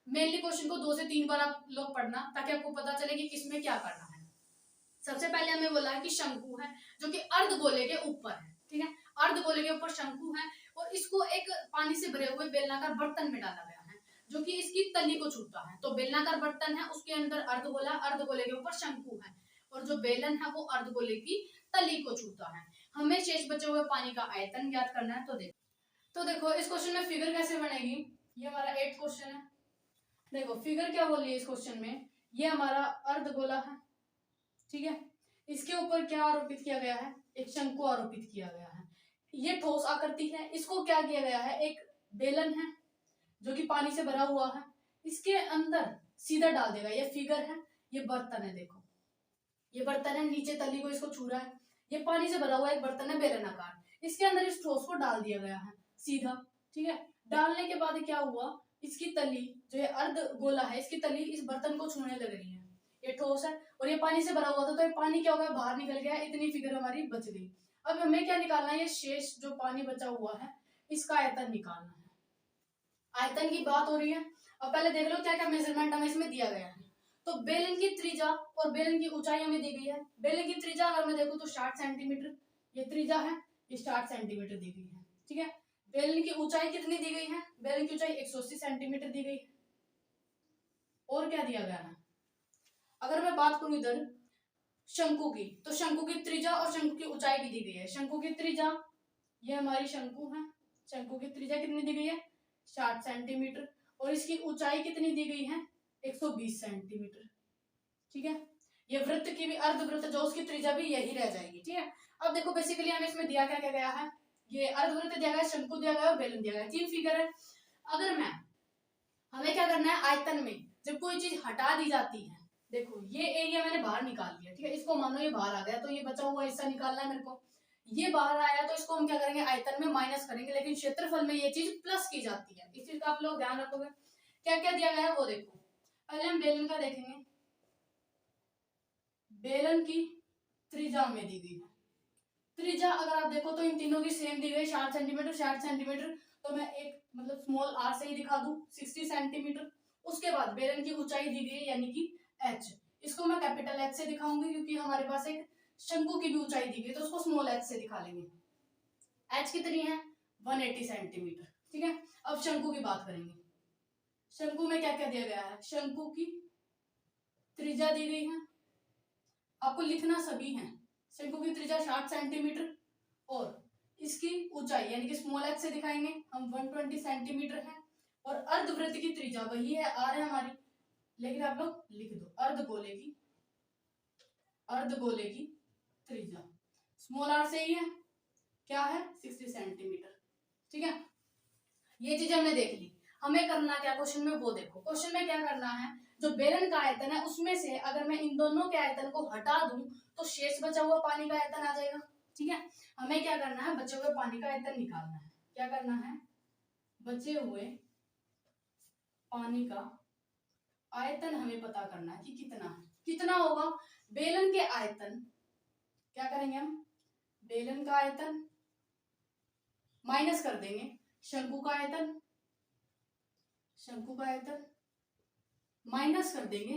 मेनली क्वेश्चन को 2 से 3 बार आप लोग पढ़ना ताकि आपको पता चले कि किसमें क्या करना है। सबसे पहले हमें बोला है कि शंकु है जो कि अर्धगोले के ऊपर है, ठीक है, अर्धगोले के ऊपर शंकु है और इसको एक पानी से भरे हुए बेलनाकार बर्तन में डाला गया है जो कि कि इसकी तली को छूता है। तो बेलनाकार बर्तन है, उसके अंदर अर्धगोला, अर्धगोले के ऊपर शंकु है, और जो बेलन है वो अर्धगोले की तली को छूता है। हमें शेष बचे हुए पानी का आयतन ज्ञात करना है। तो देखो इस क्वेश्चन में फिगर कैसे बनेगी। ये हमारा 8th क्वेश्चन है। देखो फिगर क्या बोल रही है इस क्वेश्चन में, ये हमारा अर्धगोला है, ठीक है। इसके ऊपर क्या आरोपित किया गया है, एक शंकु आरोपित किया गया है। ये ठोस आकृति है, इसको क्या किया गया है, एक बेलन है जो कि पानी से भरा हुआ है, इसके अंदर सीधा डाल देगा। ये फिगर है, ये बर्तन है, देखो ये बर्तन है, नीचे तली को इसको छू रहा है, ये पानी से भरा हुआ एक बर्तन है बेलनाकार, इसके अंदर इस ठोस को डाल दिया गया है सीधा, ठीक है। डालने के बाद क्या हुआ, इसकी तली जो है अर्ध गोला है, इसकी तली इस बर्तन को छूने लग रही है। ये ठोस है और ये पानी से भरा हुआ था, तो ये पानी क्या हो गया, बाहर निकल गया। इतनी फिगर हमारी बच गई। अब हमें क्या निकालना है, ये शेष जो पानी बचा हुआ है इसका आयतन निकालना है। आयतन की बात हो रही है। अब पहले देख लो क्या क्या मेजरमेंट हमें इसमें दिया गया है। तो बेलन की त्रिज्या और बेलन की ऊंचाई हमें दी गई है। बेलन की त्रिज्या अगर मैं देखूं तो 60 सेंटीमीटर ये त्रिज्या है, ये 60 सेंटीमीटर दी गई है, ठीक है। बेलन की ऊंचाई कितनी दी गई है, बेलन की ऊंचाई 180 सेंटीमीटर दी गई है। और क्या दिया गया है, अगर मैं बात करूं इधर शंकु की, तो शंकु की त्रिज्या और शंकु की ऊंचाई भी दी गई है। शंकु की त्रिज्या, ये हमारी शंकु है, शंकु की त्रिज्या कितनी दी गई है, 60 सेंटीमीटर, और इसकी ऊंचाई कितनी दी गई है, 120 सेंटीमीटर, ठीक है। ये वृत्त की भी, अर्धवृत्त जो उसकी त्रिज्या भी यही रह जाएगी, ठीक है। अब देखो बेसिकली हमें इसमें दिया क्या क्या गया है, ये अर्धवृत्त दिया गया है, शंकु दिया गया है और बेलन दिया गया है, 3 फिगर है। अगर मैं, हमें क्या करना है, आयतन में जब कोई चीज हटा दी जाती है, देखो ये एरिया मैंने बाहर निकाल लिया, ठीक है। इसको मानो ये बाहर आ गया, तो ये बचा हुआ हिस्सा निकालना है मेरे को। ये बाहर आया तो इसको हम क्या करेंगे, आयतन में माइनस करेंगे, लेकिन क्षेत्रफल में ये चीज प्लस की जाती है। इस चीज का आप लोग ध्यान रखोगे। क्या क्या दिया गया है वो देखो। पहले हम बेलन का देखेंगे। बेलन की त्रिज्या में दी गई है। त्रिज्या अगर आप देखो तो इन तीनों की सेम दी गई, 60 सेंटीमीटर 60 सेंटीमीटर। तो मैं एक मतलब स्मॉल आर से ही दिखा दूं, 60 सेंटीमीटर। उसके बाद बेलन की ऊंचाई दी गई यानी कि h, इसको मैं कैपिटल H से दिखाऊंगी क्योंकि हमारे पास एक शंकु की भी ऊंचाई दी गई, तो उसको स्मॉल h से दिखा लेंगे। h कितनी है, 180 सेंटीमीटर, ठीक है। अब शंकु की बात करेंगे। शंकु में क्या क्या दिया गया है, शंकु की त्रिज्या दी गई है, आपको लिखना सभी है। शंकु की त्रिज्या 60 सेंटीमीटर और इसकी ऊंचाई यानी कि स्मॉल h से दिखाएंगे हम, 120 सेंटीमीटर है। और अर्धवृत्त की त्रिज्या वही है, r है हमारी, लेकिन आप लोग लिख दो अर्धगोले की त्रिज्या स्मॉल r से ही है, क्या है, 60 सेंटीमीटर, ठीक है। ये चीज हमने देख ली। हमें करना क्या क्वेश्चन में, वो देखो। क्वेश्चन में क्या करना है, जो बेलन का आयतन है उसमें से अगर मैं इन दोनों के आयतन को हटा दूं तो शेष बचा हुआ पानी का आयतन आ जाएगा, ठीक है। हमें क्या करना है, बचे हुए पानी का आयतन निकालना है। क्या करना है, बचे हुए पानी का आयतन हमें पता करना है कि कितना है। कितना होगा, बेलन के आयतन, क्या करेंगे हम, बेलन का आयतन माइनस कर देंगे शंकु का आयतन, शंकु का आयतन माइनस कर देंगे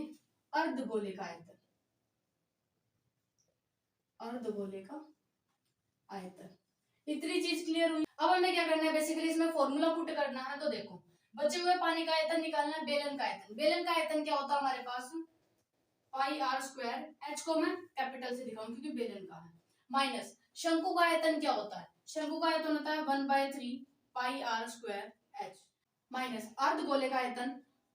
अर्धगोले का आयतन, अर्धगोले का आयतन। इतनी चीज क्लियर हुई। अब हमें क्या करना है, बेसिकली इसमें फॉर्मूला पुट करना है। तो देखो बचे हुए पानी का आयतन निकालना है, बेलन का आयतन। बेलन का आयतन क्या होता है हमारे पास, पाई आर स्क्वायर, एच को मैं कैपिटल से दिखाऊं क्योंकि बेलन का है, माइनस शंकु का आयतन क्या होता है, शंकु का आयतन होता है 1/3 पाई आर स्क्वायर एच, माइनस अर्धगोले का आयतन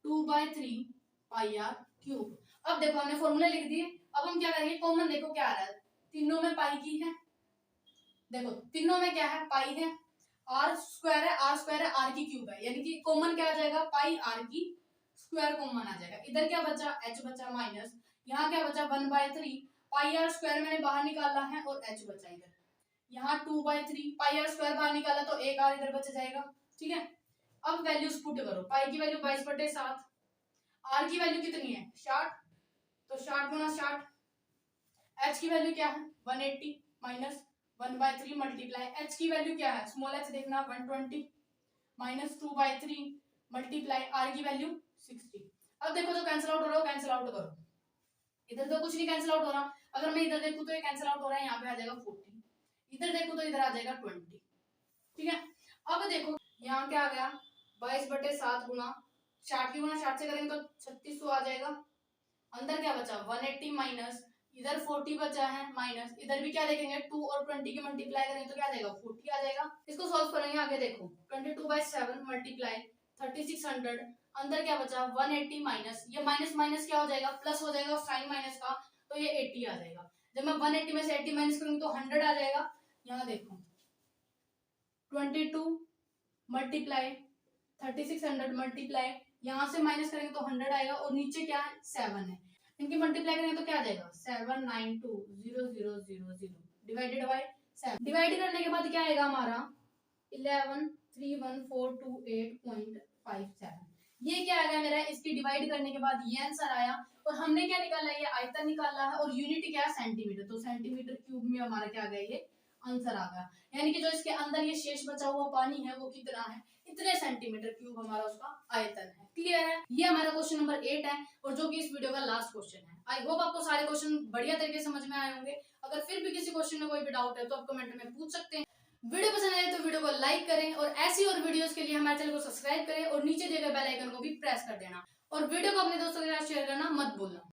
2/3 पाई आर क्यूब। अब देखो हमने फॉर्मूले लिख दिए। अब हम क्या करेंगे, कॉमन देखो क्या आ रहा है, तीनों में पाई की है, देखो तीनों में क्या है, पाई है, आर स्क्वायर है, आर स्क्वायर है, आर की क्यूब है, यानी कि कॉमन क्या आ जाएगा, पाई आर की स्क्वायर कॉमन आ जाएगा। इधर क्या बचा, एच बचा माइनस, यहाँ क्या बचा 1/3 पाई आर स्क्वायर मैंने बाहर निकाला है और एच बचा इधर, यहाँ 2/3 पाई आर स्क्वायर बाहर निकाला तो एक आर इधर बच जाएगा, ठीक है। अब वैल्यूज पुट करो, पाई की वैल्यू 22/7, आर की वैल्यू कितनी है 60, तो 60 गुना 60, एच की वैल्यू क्या है 180 माइनस 1/3 मल्टीप्लाई, एच की वैल्यू क्या है, स्मॉल एच देखना 120 माइनस 2/3 मल्टीप्लाई आर की वैल्यू 60। अब देखो जो कैंसिल आउट हो रहा है कैंसिल आउट करो, इधर तो कुछ नहीं कैंसिल आउट हो रहा। अगर मैं इधर देखूं तो ये कैंसिल आउट हो रहा है, यहाँ पे आ जाएगा 40, इधर देखूं तो इधर आ जाएगा 20, ठीक है। अब देखो यहाँ क्या आ गया 22/7 गुना 60 की गुणा 60 से करेंगे तो 3600 आ जाएगा। अंदर क्या बचा 180 माइनस इधर 40 बचा है माइनस इधर भी क्या देखेंगे 2 और 20 की मल्टीप्लाई करेंगे तो क्या आ जाएगा 40 आ जाएगा। इसको सॉल्व करेंगे आगे देखो 22/7 मल्टीप्लाई 3600 अंदर क्या बचा 180 माइनस ये माइनस माइनस क्या हो जाएगा प्लस हो जाएगा साइन माइनस का तो ये 80 आ जाएगा। जब मैं 180 में से 80 माइनस करूंगी तो 100 आ जाएगा। यहाँ देखो 22 मल्टीप्लाई 3600 मल्टीप्लाई यहाँ से माइनस करेंगे तो 100 आएगा और नीचे क्या है 7 है इनकी मल्टीप्लाई करेंगे तो क्या आ जाएगा 7920000 डिवाइडेड बाय 7 डिवाइड करने के बाद क्या आएगा हमारा 11,31428.57 ये क्या आएगा मेरा इसकी डिवाइड करने के बाद ये आंसर आया और हमने क्या निकाला ये आयतन निकाला है और यूनिट क्या है सेंटीमीटर तो सेंटीमीटर क्यूब में हमारा क्या आ गया ये आंसर आ गया। यानी कि जो इसके अंदर ये शेष बचा हुआ पानी है वो कितना है इतने सेंटीमीटर क्यूब हमारा उसका आयतन है। क्लियर है ये हमारा क्वेश्चन नंबर 8 है और जो कि इस वीडियो का लास्ट क्वेश्चन है। आई होप आपको सारे क्वेश्चन बढ़िया तरीके से समझ में आए होंगे। अगर फिर भी किसी क्वेश्चन में कोई भी डाउट है तो आप कमेंट में पूछ सकते हैं। वीडियो पसंद आए तो वीडियो को लाइक करें और ऐसी और वीडियोस के लिए हमारे चैनल को सब्सक्राइब करें और नीचे दिए गए बेल आइकन को भी प्रेस कर देना और वीडियो को अपने दोस्तों के साथ शेयर